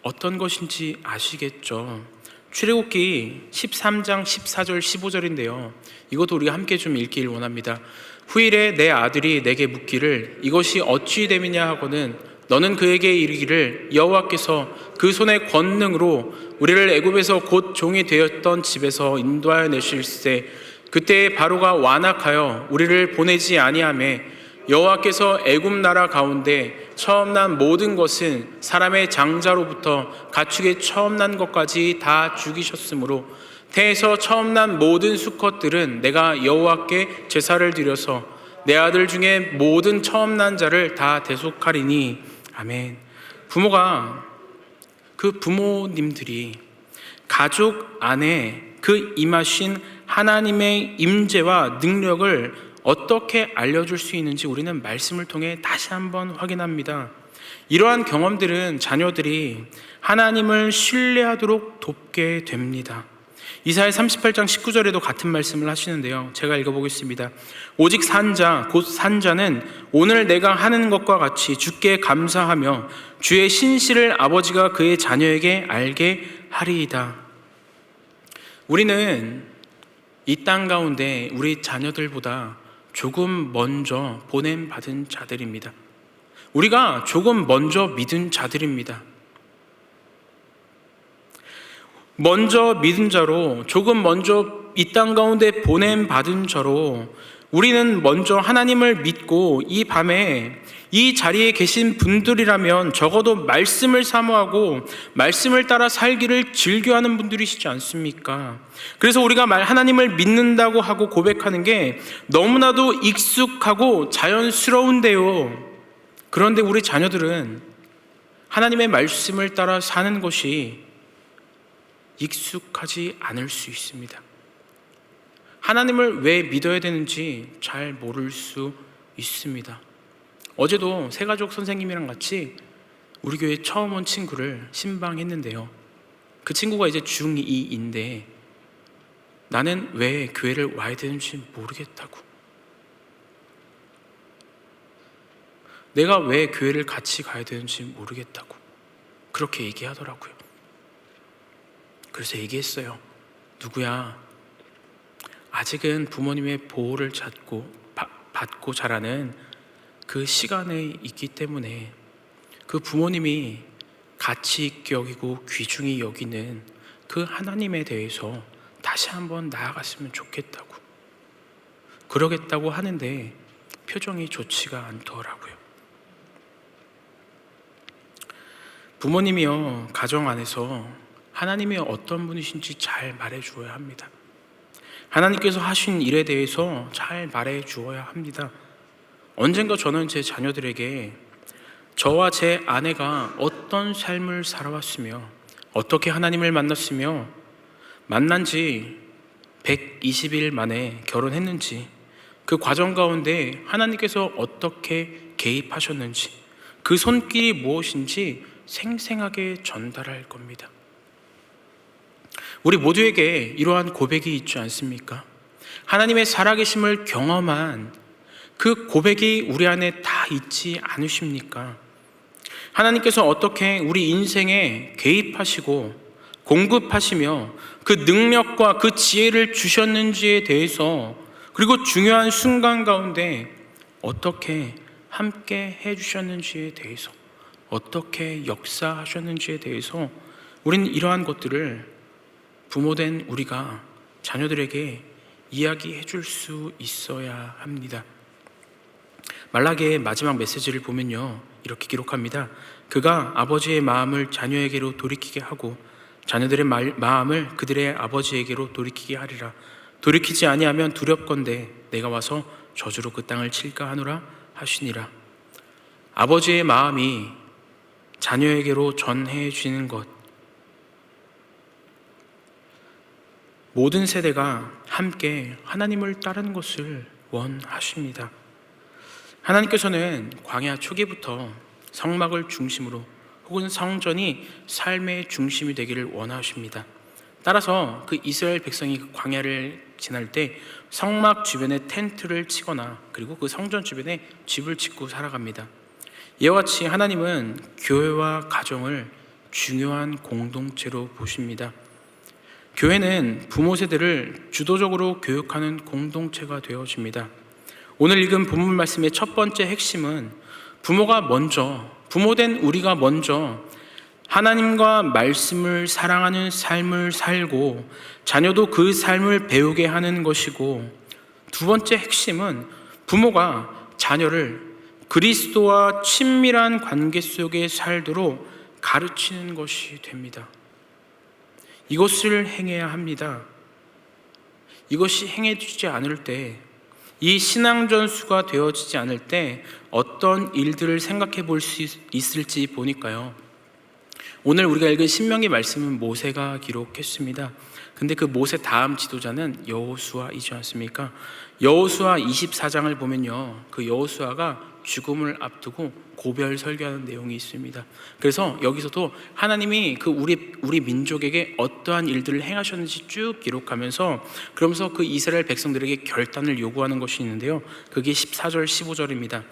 어떤 것인지 아시겠죠? 출애굽기 13장 14절 15절인데요. 이것도 우리가 함께 좀 읽기를 원합니다. 후일에 내 아들이 내게 묻기를 이것이 어찌 됨이냐 하고는 너는 그에게 이르기를 여호와께서 그 손의 권능으로 우리를 애굽에서 곧 종이 되었던 집에서 인도하여 내실세 그때 바로가 완악하여 우리를 보내지 아니하매 여호와께서 애굽 나라 가운데 처음 난 모든 것은 사람의 장자로부터 가축의 처음 난 것까지 다 죽이셨으므로 태에서 처음 난 모든 수컷들은 내가 여호와께 제사를 드려서 내 아들 중에 모든 처음 난 자를 다 대속하리니 아멘. 그 부모님들이 가족 안에 그 임하신 하나님의 임재와 능력을 어떻게 알려줄 수 있는지 우리는 말씀을 통해 다시 한번 확인합니다. 이러한 경험들은 자녀들이 하나님을 신뢰하도록 돕게 됩니다. 이사야 38장 19절에도 같은 말씀을 하시는데요. 제가 읽어보겠습니다. 오직 산자 곧 산자는 오늘 내가 하는 것과 같이 주께 감사하며 주의 신실을 아버지가 그의 자녀에게 알게 하리이다. 우리는 이 땅 가운데 우리 자녀들보다 조금 먼저 보냄받은 자들입니다. 우리가 조금 먼저 믿은 자들입니다. 먼저 믿은 자로, 조금 먼저 이 땅 가운데 보냄받은 자로 우리는 먼저 하나님을 믿고 이 밤에 이 자리에 계신 분들이라면 적어도 말씀을 사모하고 말씀을 따라 살기를 즐겨하는 분들이시지 않습니까? 그래서 우리가 하나님을 믿는다고 하고 고백하는 게 너무나도 익숙하고 자연스러운데요. 그런데 우리 자녀들은 하나님의 말씀을 따라 사는 것이 익숙하지 않을 수 있습니다. 하나님을 왜 믿어야 되는지 잘 모를 수 있습니다. 어제도 새가족 선생님이랑 같이 우리 교회 처음 온 친구를 신방했는데요. 그 친구가 이제 중2인데 나는 왜 교회를 와야 되는지 모르겠다고, 내가 왜 교회를 같이 가야 되는지 모르겠다고 그렇게 얘기하더라고요. 그래서 얘기했어요. 누구야, 아직은 부모님의 보호를 받고 자라는 그 시간에 있기 때문에 그 부모님이 가치 있게 여기고 귀중히 여기는 그 하나님에 대해서 다시 한번 나아갔으면 좋겠다고, 그러겠다고 하는데 표정이 좋지가 않더라고요. 부모님이요, 가정 안에서 하나님이 어떤 분이신지 잘 말해 주어야 합니다. 하나님께서 하신 일에 대해서 잘 말해 주어야 합니다. 언젠가 저는 제 자녀들에게 저와 제 아내가 어떤 삶을 살아왔으며 어떻게 하나님을 만났으며 만난 지 120일 만에 결혼했는지 그 과정 가운데 하나님께서 어떻게 개입하셨는지 그 손길이 무엇인지 생생하게 전달할 겁니다. 우리 모두에게 이러한 고백이 있지 않습니까? 하나님의 살아계심을 경험한 그 고백이 우리 안에 다 있지 않으십니까? 하나님께서 어떻게 우리 인생에 개입하시고 공급하시며 그 능력과 그 지혜를 주셨는지에 대해서, 그리고 중요한 순간 가운데 어떻게 함께 해주셨는지에 대해서, 어떻게 역사하셨는지에 대해서 우리는 이러한 것들을 부모된 우리가 자녀들에게 이야기해 줄 수 있어야 합니다. 말라기의 마지막 메시지를 보면요, 이렇게 기록합니다. 그가 아버지의 마음을 자녀에게로 돌이키게 하고 자녀들의 마음을 그들의 아버지에게로 돌이키게 하리라. 돌이키지 아니하면 두렵건대 내가 와서 저주로 그 땅을 칠까 하노라 하시니라. 아버지의 마음이 자녀에게로 전해지는 것, 모든 세대가 함께 하나님을 따르는 것을 원하십니다. 하나님께서는 광야 초기부터 성막을 중심으로 혹은 성전이 삶의 중심이 되기를 원하십니다. 따라서 그 이스라엘 백성이 그 광야를 지날 때 성막 주변에 텐트를 치거나 그리고 그 성전 주변에 집을 짓고 살아갑니다. 이와 같이 하나님은 교회와 가정을 중요한 공동체로 보십니다. 교회는 부모 세대를 주도적으로 교육하는 공동체가 되어집니다. 오늘 읽은 본문 말씀의 첫 번째 핵심은 부모된 우리가 먼저 하나님과 말씀을 사랑하는 삶을 살고 자녀도 그 삶을 배우게 하는 것이고, 두 번째 핵심은 부모가 자녀를 그리스도와 친밀한 관계 속에 살도록 가르치는 것이 됩니다. 이것을 행해야 합니다. 이것이 행해지지 않을 때, 이 신앙 전수가 되어지지 않을 때 어떤 일들을 생각해 볼 수 있을지 보니까요, 오늘 우리가 읽은 신명기 말씀은 모세가 기록했습니다. 근데 그 모세 다음 지도자는 여호수아이지 않습니까? 여호수아 24장을 보면요, 그 여호수아가 죽음을 앞두고 고별 설교하는 내용이 있습니다. 그래서 여기서도 하나님이 그 우리 민족에게 어떠한 일들을 행하셨는지 쭉 기록하면서, 그러면서 그 이스라엘 백성들에게 결단을 요구하는 것이 있는데요, 그게 14절 15절입니다.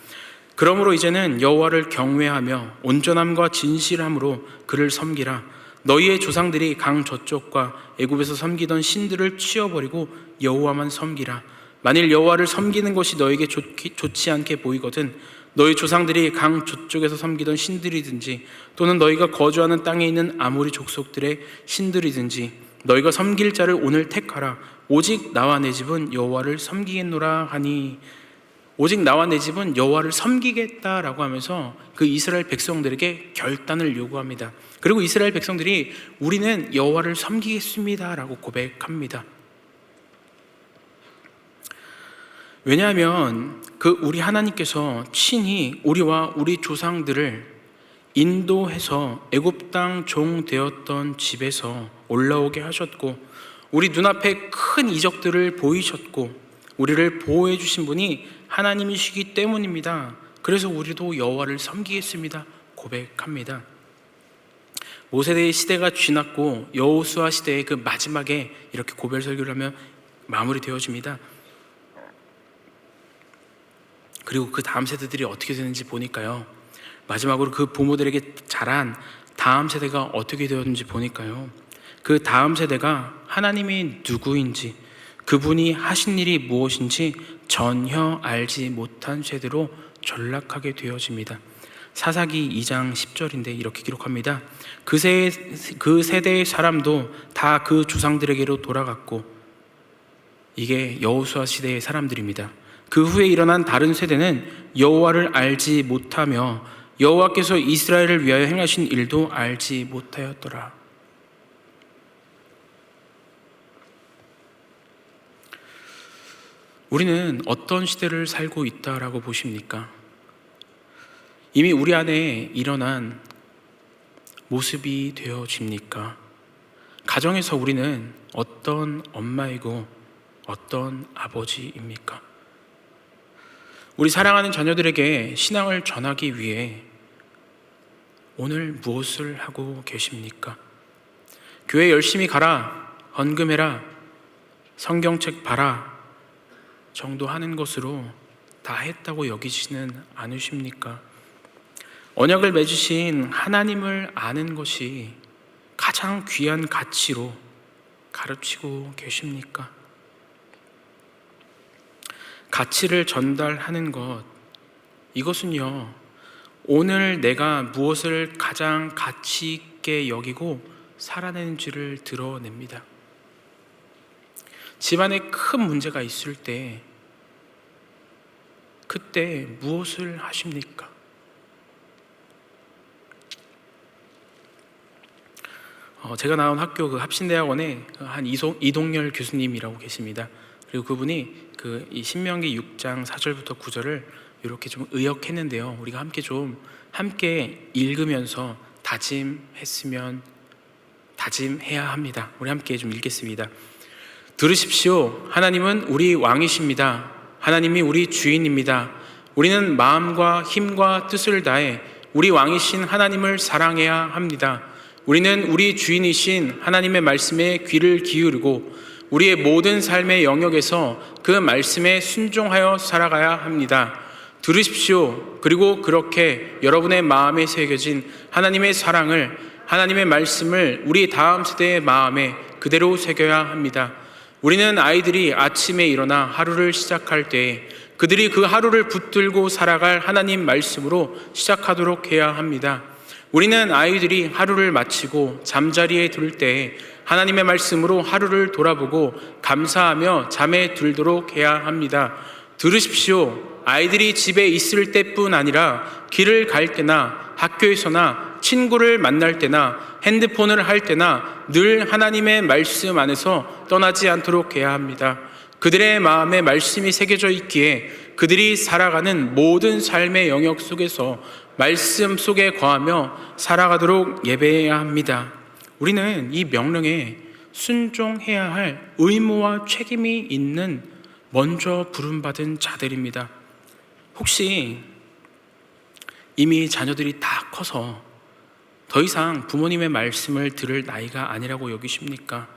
그러므로 이제는 여호와를 경외하며 온전함과 진실함으로 그를 섬기라. 너희의 조상들이 강 저쪽과 애굽에서 섬기던 신들을 치워버리고 여호와만 섬기라. 만일 여호와를 섬기는 것이 너에게 좋지 않게 보이거든 너희 조상들이 강 저쪽에서 섬기던 신들이든지 또는 너희가 거주하는 땅에 있는 아모리 족속들의 신들이든지 너희가 섬길 자를 오늘 택하라. 오직 나와 내 집은 여호와를 섬기겠노라 하니, 오직 나와 내 집은 여호와를 섬기겠다라고 하면서 그 이스라엘 백성들에게 결단을 요구합니다. 그리고 이스라엘 백성들이 우리는 여호와를 섬기겠습니다라고 고백합니다. 왜냐하면 우리 하나님께서 친히 우리와 우리 조상들을 인도해서 애굽 땅 종 되었던 집에서 올라오게 하셨고, 우리 눈앞에 큰 이적들을 보이셨고, 우리를 보호해 주신 분이 하나님이시기 때문입니다. 그래서 우리도 여호와를 섬기겠습니다 고백합니다. 모세의 시대가 지났고 여호수아 시대의 그 마지막에 이렇게 고별 설교를 하며 마무리되어집니다. 그리고 그 다음 세대들이 어떻게 되는지 보니까요, 마지막으로 그 부모들에게 자란 다음 세대가 어떻게 되었는지 보니까요, 그 다음 세대가 하나님이 누구인지, 그분이 하신 일이 무엇인지 전혀 알지 못한 세대로 전락하게 되어집니다. 사사기 2장 10절인데 이렇게 기록합니다. 그 세대의 사람도 다 그 조상들에게로 돌아갔고, 이게 여호수아 시대의 사람들입니다. 그 후에 일어난 다른 세대는 여호와를 알지 못하며 여호와께서 이스라엘을 위하여 행하신 일도 알지 못하였더라. 우리는 어떤 시대를 살고 있다라고 보십니까? 이미 우리 안에 일어난 모습이 되어집니까? 가정에서 우리는 어떤 엄마이고 어떤 아버지입니까? 우리 사랑하는 자녀들에게 신앙을 전하기 위해 오늘 무엇을 하고 계십니까? 교회 열심히 가라, 헌금해라, 성경책 봐라 정도 하는 것으로 다 했다고 여기지는 않으십니까? 언약을 맺으신 하나님을 아는 것이 가장 귀한 가치로 가르치고 계십니까? 가치를 전달하는 것, 이것은요, 오늘 내가 무엇을 가장 가치 있게 여기고 살아내는지를 드러냅니다. 집안에 큰 문제가 있을 때 그때 무엇을 하십니까? 제가 나온 학교 그 합신대학원에 한 이동열 교수님이라고 계십니다. 그리고 그분이 이 신명기 6장 4절부터 9절을 이렇게 좀 의역했는데요, 우리가 함께 읽으면서 다짐해야 합니다. 우리 함께 좀 읽겠습니다. 들으십시오. 하나님은 우리 왕이십니다. 하나님이 우리 주인입니다. 우리는 마음과 힘과 뜻을 다해 우리 왕이신 하나님을 사랑해야 합니다. 우리는 우리 주인이신 하나님의 말씀에 귀를 기울이고 우리의 모든 삶의 영역에서 그 말씀에 순종하여 살아가야 합니다. 들으십시오. 그리고 그렇게 여러분의 마음에 새겨진 하나님의 사랑을, 하나님의 말씀을 우리 다음 세대의 마음에 그대로 새겨야 합니다. 우리는 아이들이 아침에 일어나 하루를 시작할 때 그들이 그 하루를 붙들고 살아갈 하나님 말씀으로 시작하도록 해야 합니다. 우리는 아이들이 하루를 마치고 잠자리에 들 때 하나님의 말씀으로 하루를 돌아보고 감사하며 잠에 들도록 해야 합니다. 들으십시오. 아이들이 집에 있을 때뿐 아니라 길을 갈 때나 학교에서나 친구를 만날 때나 핸드폰을 할 때나 늘 하나님의 말씀 안에서 떠나지 않도록 해야 합니다. 그들의 마음에 말씀이 새겨져 있기에 그들이 살아가는 모든 삶의 영역 속에서 말씀 속에 거하며 살아가도록 예배해야 합니다. 우리는 이 명령에 순종해야 할 의무와 책임이 있는 먼저 부름받은 자들입니다. 혹시 이미 자녀들이 다 커서 더 이상 부모님의 말씀을 들을 나이가 아니라고 여기십니까?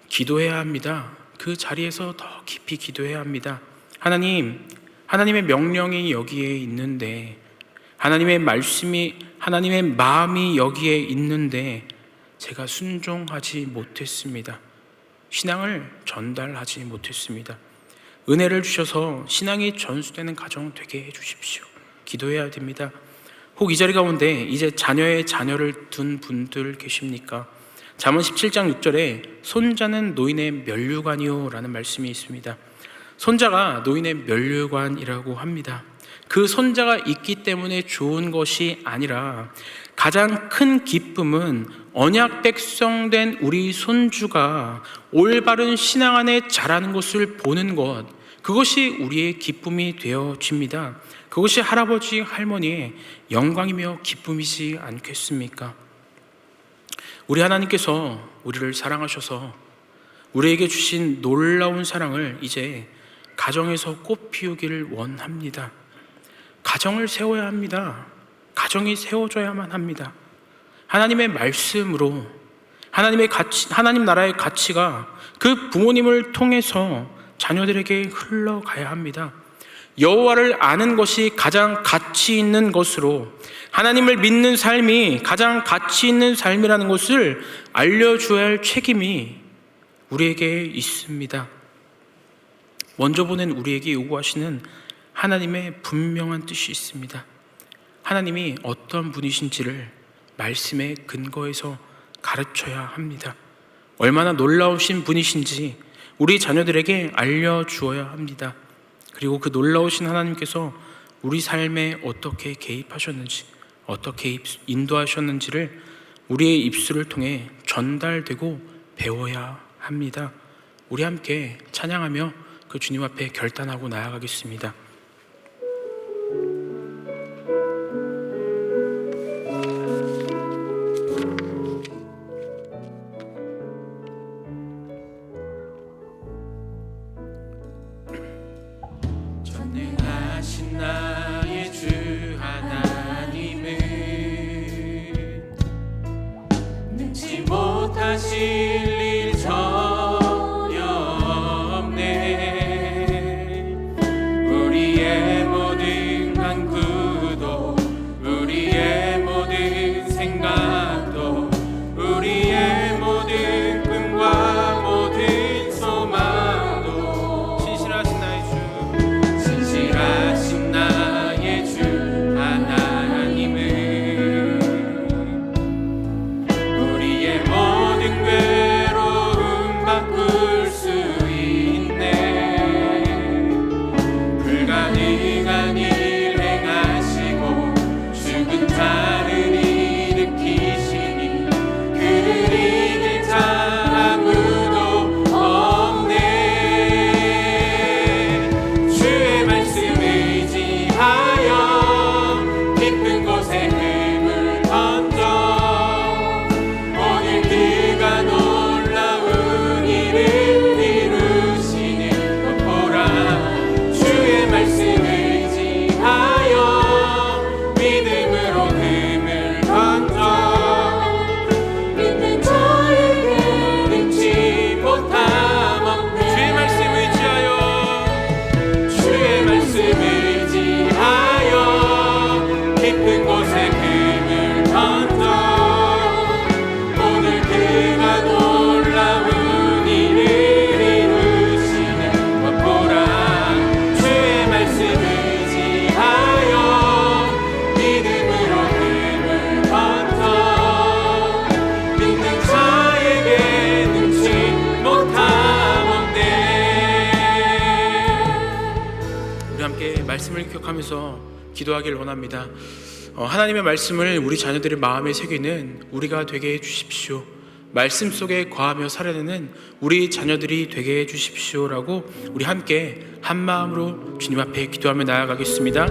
기도해야 합니다. 그 자리에서 더 깊이 기도해야 합니다. 하나님의 명령이 여기에 있는데, 하나님의 말씀이, 하나님의 마음이 여기에 있는데 제가 순종하지 못했습니다. 신앙을 전달하지 못했습니다. 은혜를 주셔서 신앙이 전수되는 가정 되게 해주십시오. 기도해야 됩니다. 혹 이 자리 가운데 이제 자녀의 자녀를 둔 분들 계십니까? 잠언 17장 6절에 손자는 노인의 면류관이요 라는 말씀이 있습니다. 손자가 노인의 면류관이라고 합니다. 그 손자가 있기 때문에 좋은 것이 아니라 가장 큰 기쁨은 언약 백성된 우리 손주가 올바른 신앙 안에 자라는 것을 보는 것, 그것이 우리의 기쁨이 되어집니다. 그것이 할아버지 할머니의 영광이며 기쁨이지 않겠습니까? 우리 하나님께서 우리를 사랑하셔서 우리에게 주신 놀라운 사랑을 이제 가정에서 꽃 피우기를 원합니다. 가정을 세워야 합니다. 가정이 세워져야만 합니다. 하나님의 말씀으로 하나님의 가치, 하나님 나라의 가치가 그 부모님을 통해서 자녀들에게 흘러가야 합니다. 여호와를 아는 것이 가장 가치 있는 것으로, 하나님을 믿는 삶이 가장 가치 있는 삶이라는 것을 알려줘야 할 책임이 우리에게 있습니다. 먼저 보낸 우리에게 요구하시는 하나님의 분명한 뜻이 있습니다. 하나님이 어떤 분이신지를 말씀의 근거에서 가르쳐야 합니다. 얼마나 놀라우신 분이신지 우리 자녀들에게 알려주어야 합니다. 그리고 그 놀라우신 하나님께서 우리 삶에 어떻게 개입하셨는지, 어떻게 인도하셨는지를 우리의 입술을 통해 전달되고 배워야 합니다. 우리 함께 찬양하며 그 주님 앞에 결단하고 나아가겠습니다. 전능하신 나의 주 하나님은 능치 못하실 일 전혀 없네. 우리의 모든 간구도, 우리의 모든 생각도, 우리의 모든 꿈과 모든 소망도 진실하신 나의 주, 진실하신 나의 말씀을 기억하면서 기도하길 원합니다. 하나님의 말씀을 우리 자녀들의 마음에 새기는 우리가 되게 해주십시오. 말씀 속에 거하며 살아내는 우리 자녀들이 되게 해주십시오라고 우리 함께 한 마음으로 주님 앞에 기도하며 나아가겠습니다.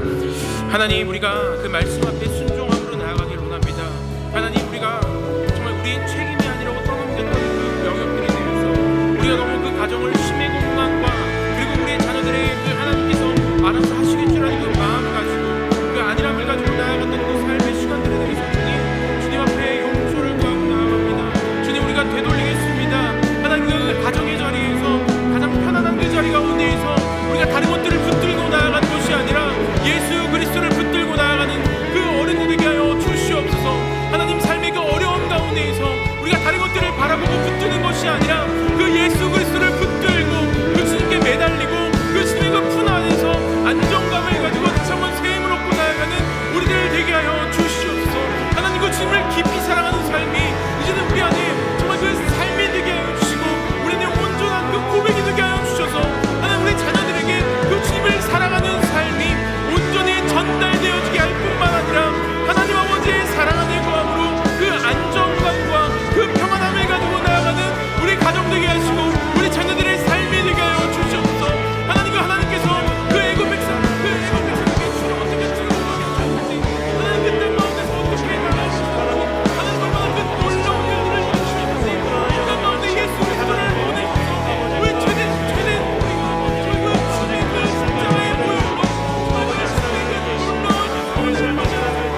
하나님, 우리가 그 말씀 앞에 순종함으로 나아가길 원합니다. 하나님, 우리가 정말 우리 책임이 아니라고 떠넘겼던 그 영역들에 대해서 우리가 너무 그 가정을 심의 공간과 그리고 우리의 자녀들에게 그 하나님께서 알아서 하시겠지라는 그 마음을 가지고 그 안일함을 가지고 나아갔던 그 삶의 시간들에 대해서 주님 앞에 용서를 구하고 나아갑니다. 주님, 우리가 되돌리겠습니다. 하나님, 그 가정의 자리에서 가장 편안한 그 자리 가운데에서 우리가 다른 것들을 붙들고 나아가는 것이 아니라 예수 그리스도를 붙들고 나아가는 그 어른이 되게 하여 주시옵소서. 하나님, 삶의 그 어려움 가운데에서 우리가 다른 것들을 바라보고 붙드는 것이 아니라 그 예수 그리스도를 붙들고 그 주님께 매달리고 그 주님의 그 품 안에서 안정감을 가지고 다시 한번 새 힘을 얻고 나아가는 우리들 되게 하여 주시옵소서. 하나님, 그 주님을 깊이 사랑하는 삶이 이제는 우리 안에 정말 그 삶이 되게 하여 주시고 우리 안에 온전한 그 고백이 되게 하여 주셔서 하나님, 우리 자녀들에게 그 주님을 사랑하는 삶이 온전히 전달되어지게 할 뿐만 아니라 하나님 아버지의 사랑 안에 거함으로 그 안정감과 그 평안함을 가지고 나아가는 우리 가정 되게 하시고 우리 자녀들의 삶이 되게 하여 주시옵소서. 하나님, 그 하나님께서 그 애굽 백성에게 주를 어떻게 주는지 하나님, 그때 마음에서 어떻게 나가시고 하나님, 얼마나 그 놀라운 일들을 이루시는지 그 가운데 예수 그리스도를 보내셔서 우리 최대 저희 그 주님의 그 십자가의 모형으로 정말 그 주님의 그 놀라운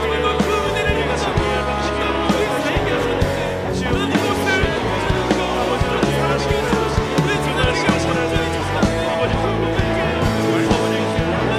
정말 그 은혜를 가지고 이 땅으로 우리 살게 하셨는데 하나님, 그것을 우리가 온전히 살아가게 해주시고 우리 자녀들에게 온전히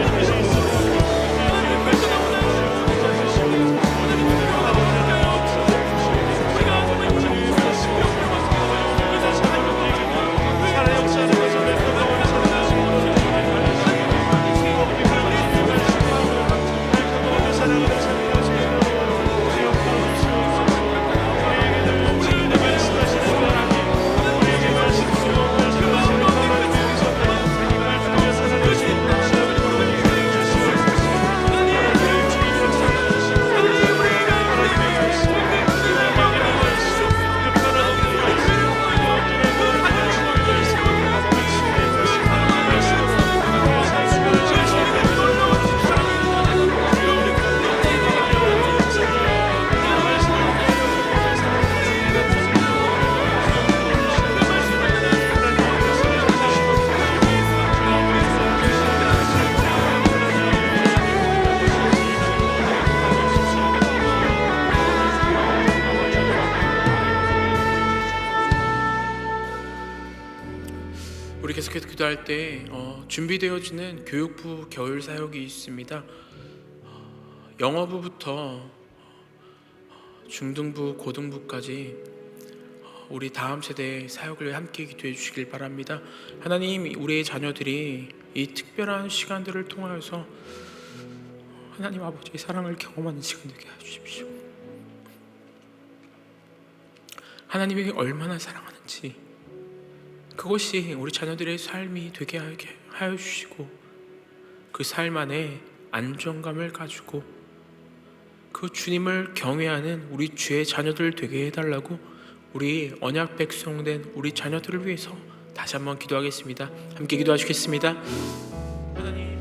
우리 계속해서 기도할 때 준비되어지는 교육부 겨울 사역이 있습니다. 영어부부터 중등부, 고등부까지 우리 다음 세대의 사역을 함께 기도해 주시길 바랍니다. 하나님, 우리의 자녀들이 이 특별한 시간들을 통하여서 하나님 아버지의 사랑을 경험하는 시간 되게 해주십시오. 하나님이 얼마나 사랑하는지 그것이 우리 자녀들의 삶이 되게 하여 주시고 그 삶 안에 안정감을 가지고 그 주님을 경외하는 우리 주의 자녀들 되게 해달라고 우리 언약 백성된 우리 자녀들을 위해서 다시 한번 기도하겠습니다. 함께 기도하시겠습니다. 하나님,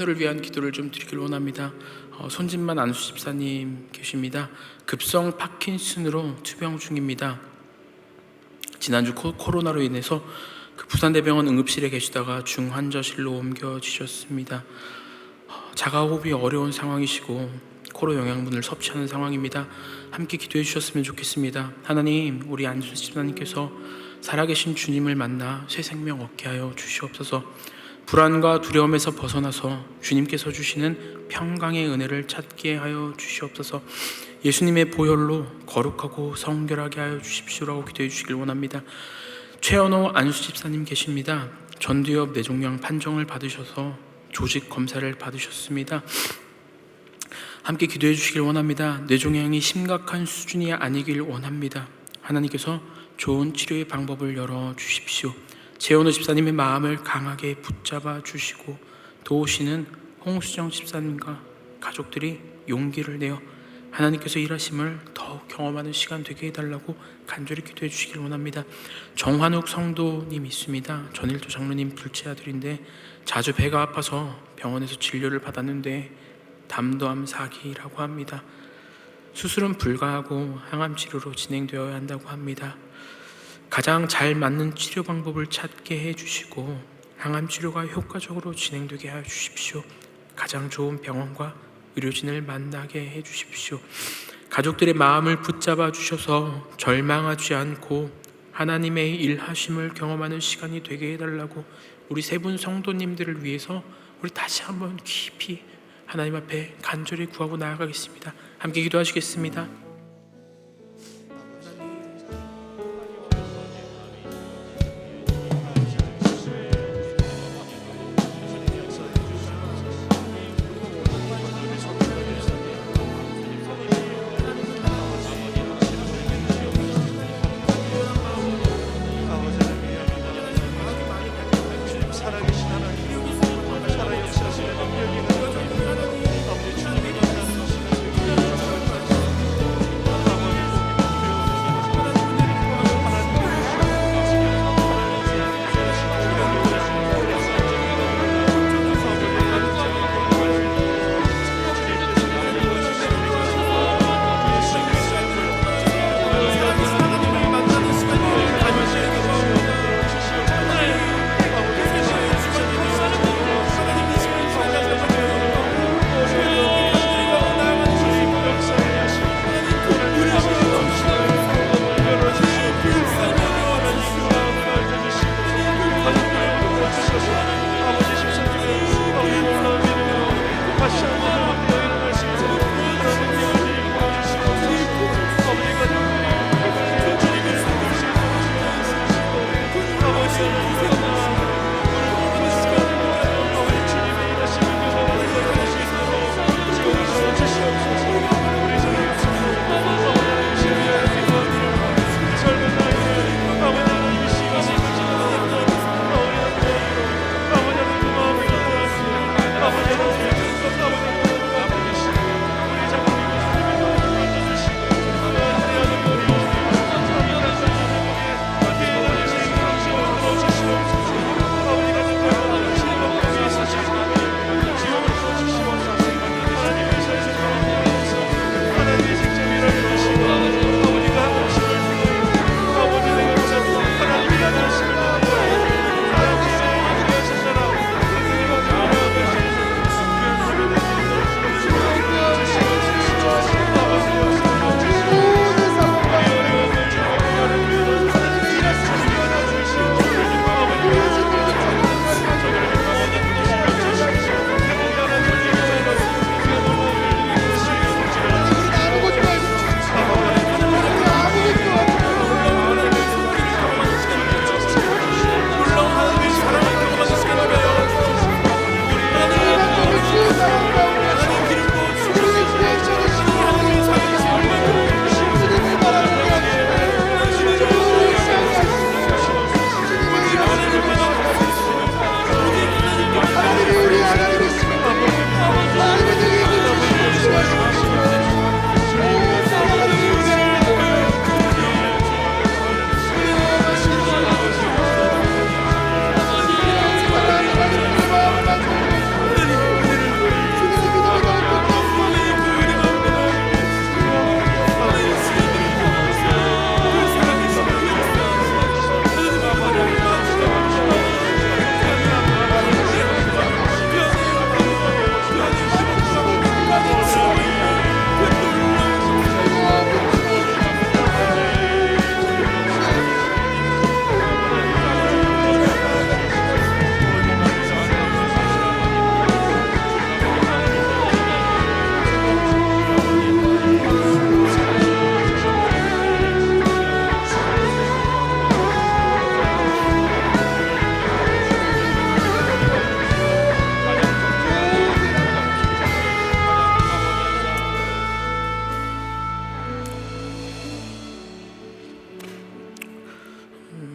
환우를 위한 기도를 좀 드리길 원합니다. 손진만 안수 집사님 계십니다. 급성 파킨슨으로 투병 중입니다. 지난주 코로나로 인해서 그 부산대병원 응급실에 계시다가 중환자실로 옮겨지셨습니다. 자가호흡이 어려운 상황이시고 코로 영양분을 섭취하는 상황입니다. 함께 기도해 주셨으면 좋겠습니다. 하나님, 우리 안수 집사님께서 살아계신 주님을 만나 새 생명 얻게 하여 주시옵소서. 불안과 두려움에서 벗어나서 주님께서 주시는 평강의 은혜를 찾게 하여 주시옵소서. 예수님의 보혈로 거룩하고 성결하게 하여 주십시오라고 기도해 주시길 원합니다. 최연호 안수 집사님 계십니다. 전두엽 뇌종양 판정을 받으셔서 조직 검사를 받으셨습니다. 함께 기도해 주시길 원합니다. 뇌종양이 심각한 수준이 아니길 원합니다. 하나님께서 좋은 치료의 방법을 열어 주십시오. 재원호 집사님의 마음을 강하게 붙잡아 주시고 도우시는 홍수정 집사님과 가족들이 용기를 내어 하나님께서 일하심을 더욱 경험하는 시간 되게 해달라고 간절히 기도해 주시길 원합니다. 정환욱 성도님 있습니다. 전일도 장로님 둘째 아들인데 자주 배가 아파서 병원에서 진료를 받았는데 담도암 4기라고 합니다. 수술은 불가하고 항암 치료로 진행되어야 한다고 합니다. 가장 잘 맞는 치료 방법을 찾게 해주시고 항암 치료가 효과적으로 진행되게 하여 주십시오. 가장 좋은 병원과 의료진을 만나게 해주십시오. 가족들의 마음을 붙잡아 주셔서 절망하지 않고 하나님의 일하심을 경험하는 시간이 되게 해달라고 우리 세 분 성도님들을 위해서 우리 다시 한번 깊이 하나님 앞에 간절히 구하고 나아가겠습니다. 함께 기도하시겠습니다.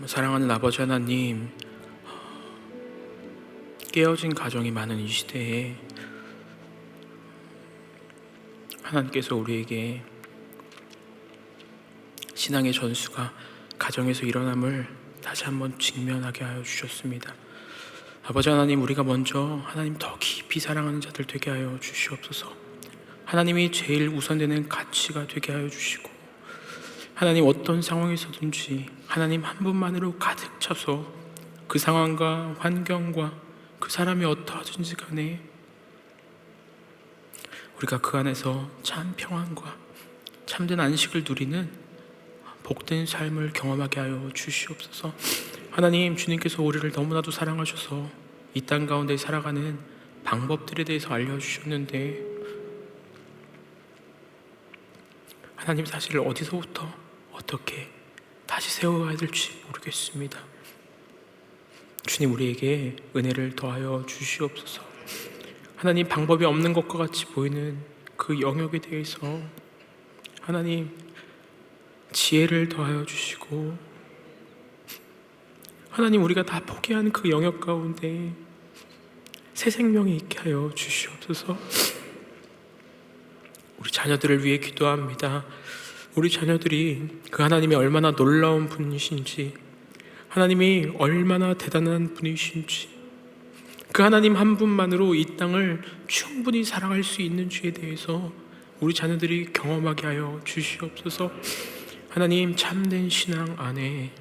사랑하는 아버지 하나님, 깨어진 가정이 많은 이 시대에 하나님께서 우리에게 신앙의 전수가 가정에서 일어남을 다시 한번 직면하게 하여 주셨습니다. 아버지 하나님, 우리가 먼저 하나님 더 깊이 사랑하는 자들 되게 하여 주시옵소서. 하나님이 제일 우선되는 가치가 되게 하여 주시고, 하나님 어떤 상황에서든지 하나님 한 분만으로 가득 차서 그 상황과 환경과 그 사람이 어떠하든지 간에 우리가 그 안에서 참 평안과 참된 안식을 누리는 복된 삶을 경험하게 하여 주시옵소서. 하나님, 주님께서 우리를 너무나도 사랑하셔서 이 땅 가운데 살아가는 방법들에 대해서 알려주셨는데, 하나님 사실 어디서부터 어떻게 다시 세워가야 될지 모르겠습니다. 주님, 우리에게 은혜를 더하여 주시옵소서. 하나님, 방법이 없는 것과 같이 보이는 그 영역에 대해서 하나님 지혜를 더하여 주시고, 하나님 우리가 다 포기한 그 영역 가운데 새 생명이 있게 하여 주시옵소서. 우리 자녀들을 위해 기도합니다. 우리 자녀들이 그 하나님이 얼마나 놀라운 분이신지, 하나님이 얼마나 대단한 분이신지, 그 하나님 한 분만으로 이 땅을 충분히 사랑할 수 있는지에 대해서 우리 자녀들이 경험하게 하여 주시옵소서. 하나님, 참된 신앙 안에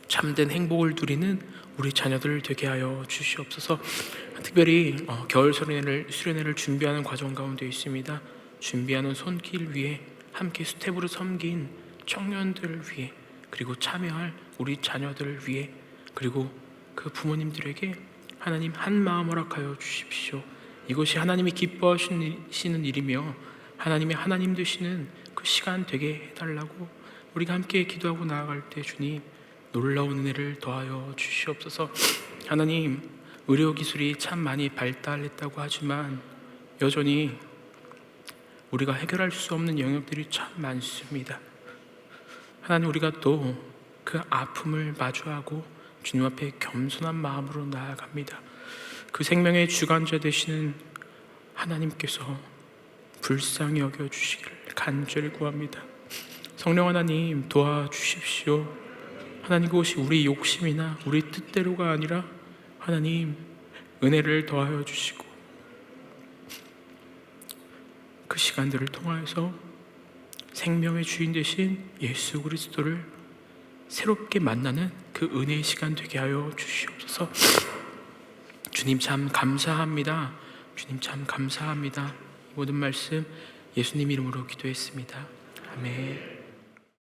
참된 행복을 누리는 우리 자녀들 되게 하여 주시옵소서. 특별히 겨울 수련회를 준비하는 과정 가운데 있습니다. 준비하는 손길 위에 함께 스텝으로 섬긴 청년들을 위해, 그리고 참여할 우리 자녀들을 위해, 그리고 그 부모님들에게 하나님 한 마음 허락하여 주십시오. 이것이 하나님이 기뻐하시는 일이며 하나님의 하나님 되시는 그 시간 되게 해달라고 우리가 함께 기도하고 나아갈 때 주님 놀라운 은혜를 더하여 주시옵소서. 하나님, 의료기술이 참 많이 발달했다고 하지만 여전히 우리가 해결할 수 없는 영역들이 참 많습니다. 하나님, 우리가 또 그 아픔을 마주하고 주님 앞에 겸손한 마음으로 나아갑니다. 그 생명의 주관자 되시는 하나님께서 불쌍히 여겨주시기를 간절히 구합니다. 성령 하나님, 도와주십시오. 하나님, 그것이 우리 욕심이나 우리 뜻대로가 아니라 하나님 은혜를 더하여 주시고, 그 시간들을 통하여서 생명의 주인 되신 예수 그리스도를 새롭게 만나는 그 은혜의 시간 되게 하여 주시옵소서. 주님 참 감사합니다. 주님 참 감사합니다. 이 모든 말씀 예수님 이름으로 기도했습니다. 아멘.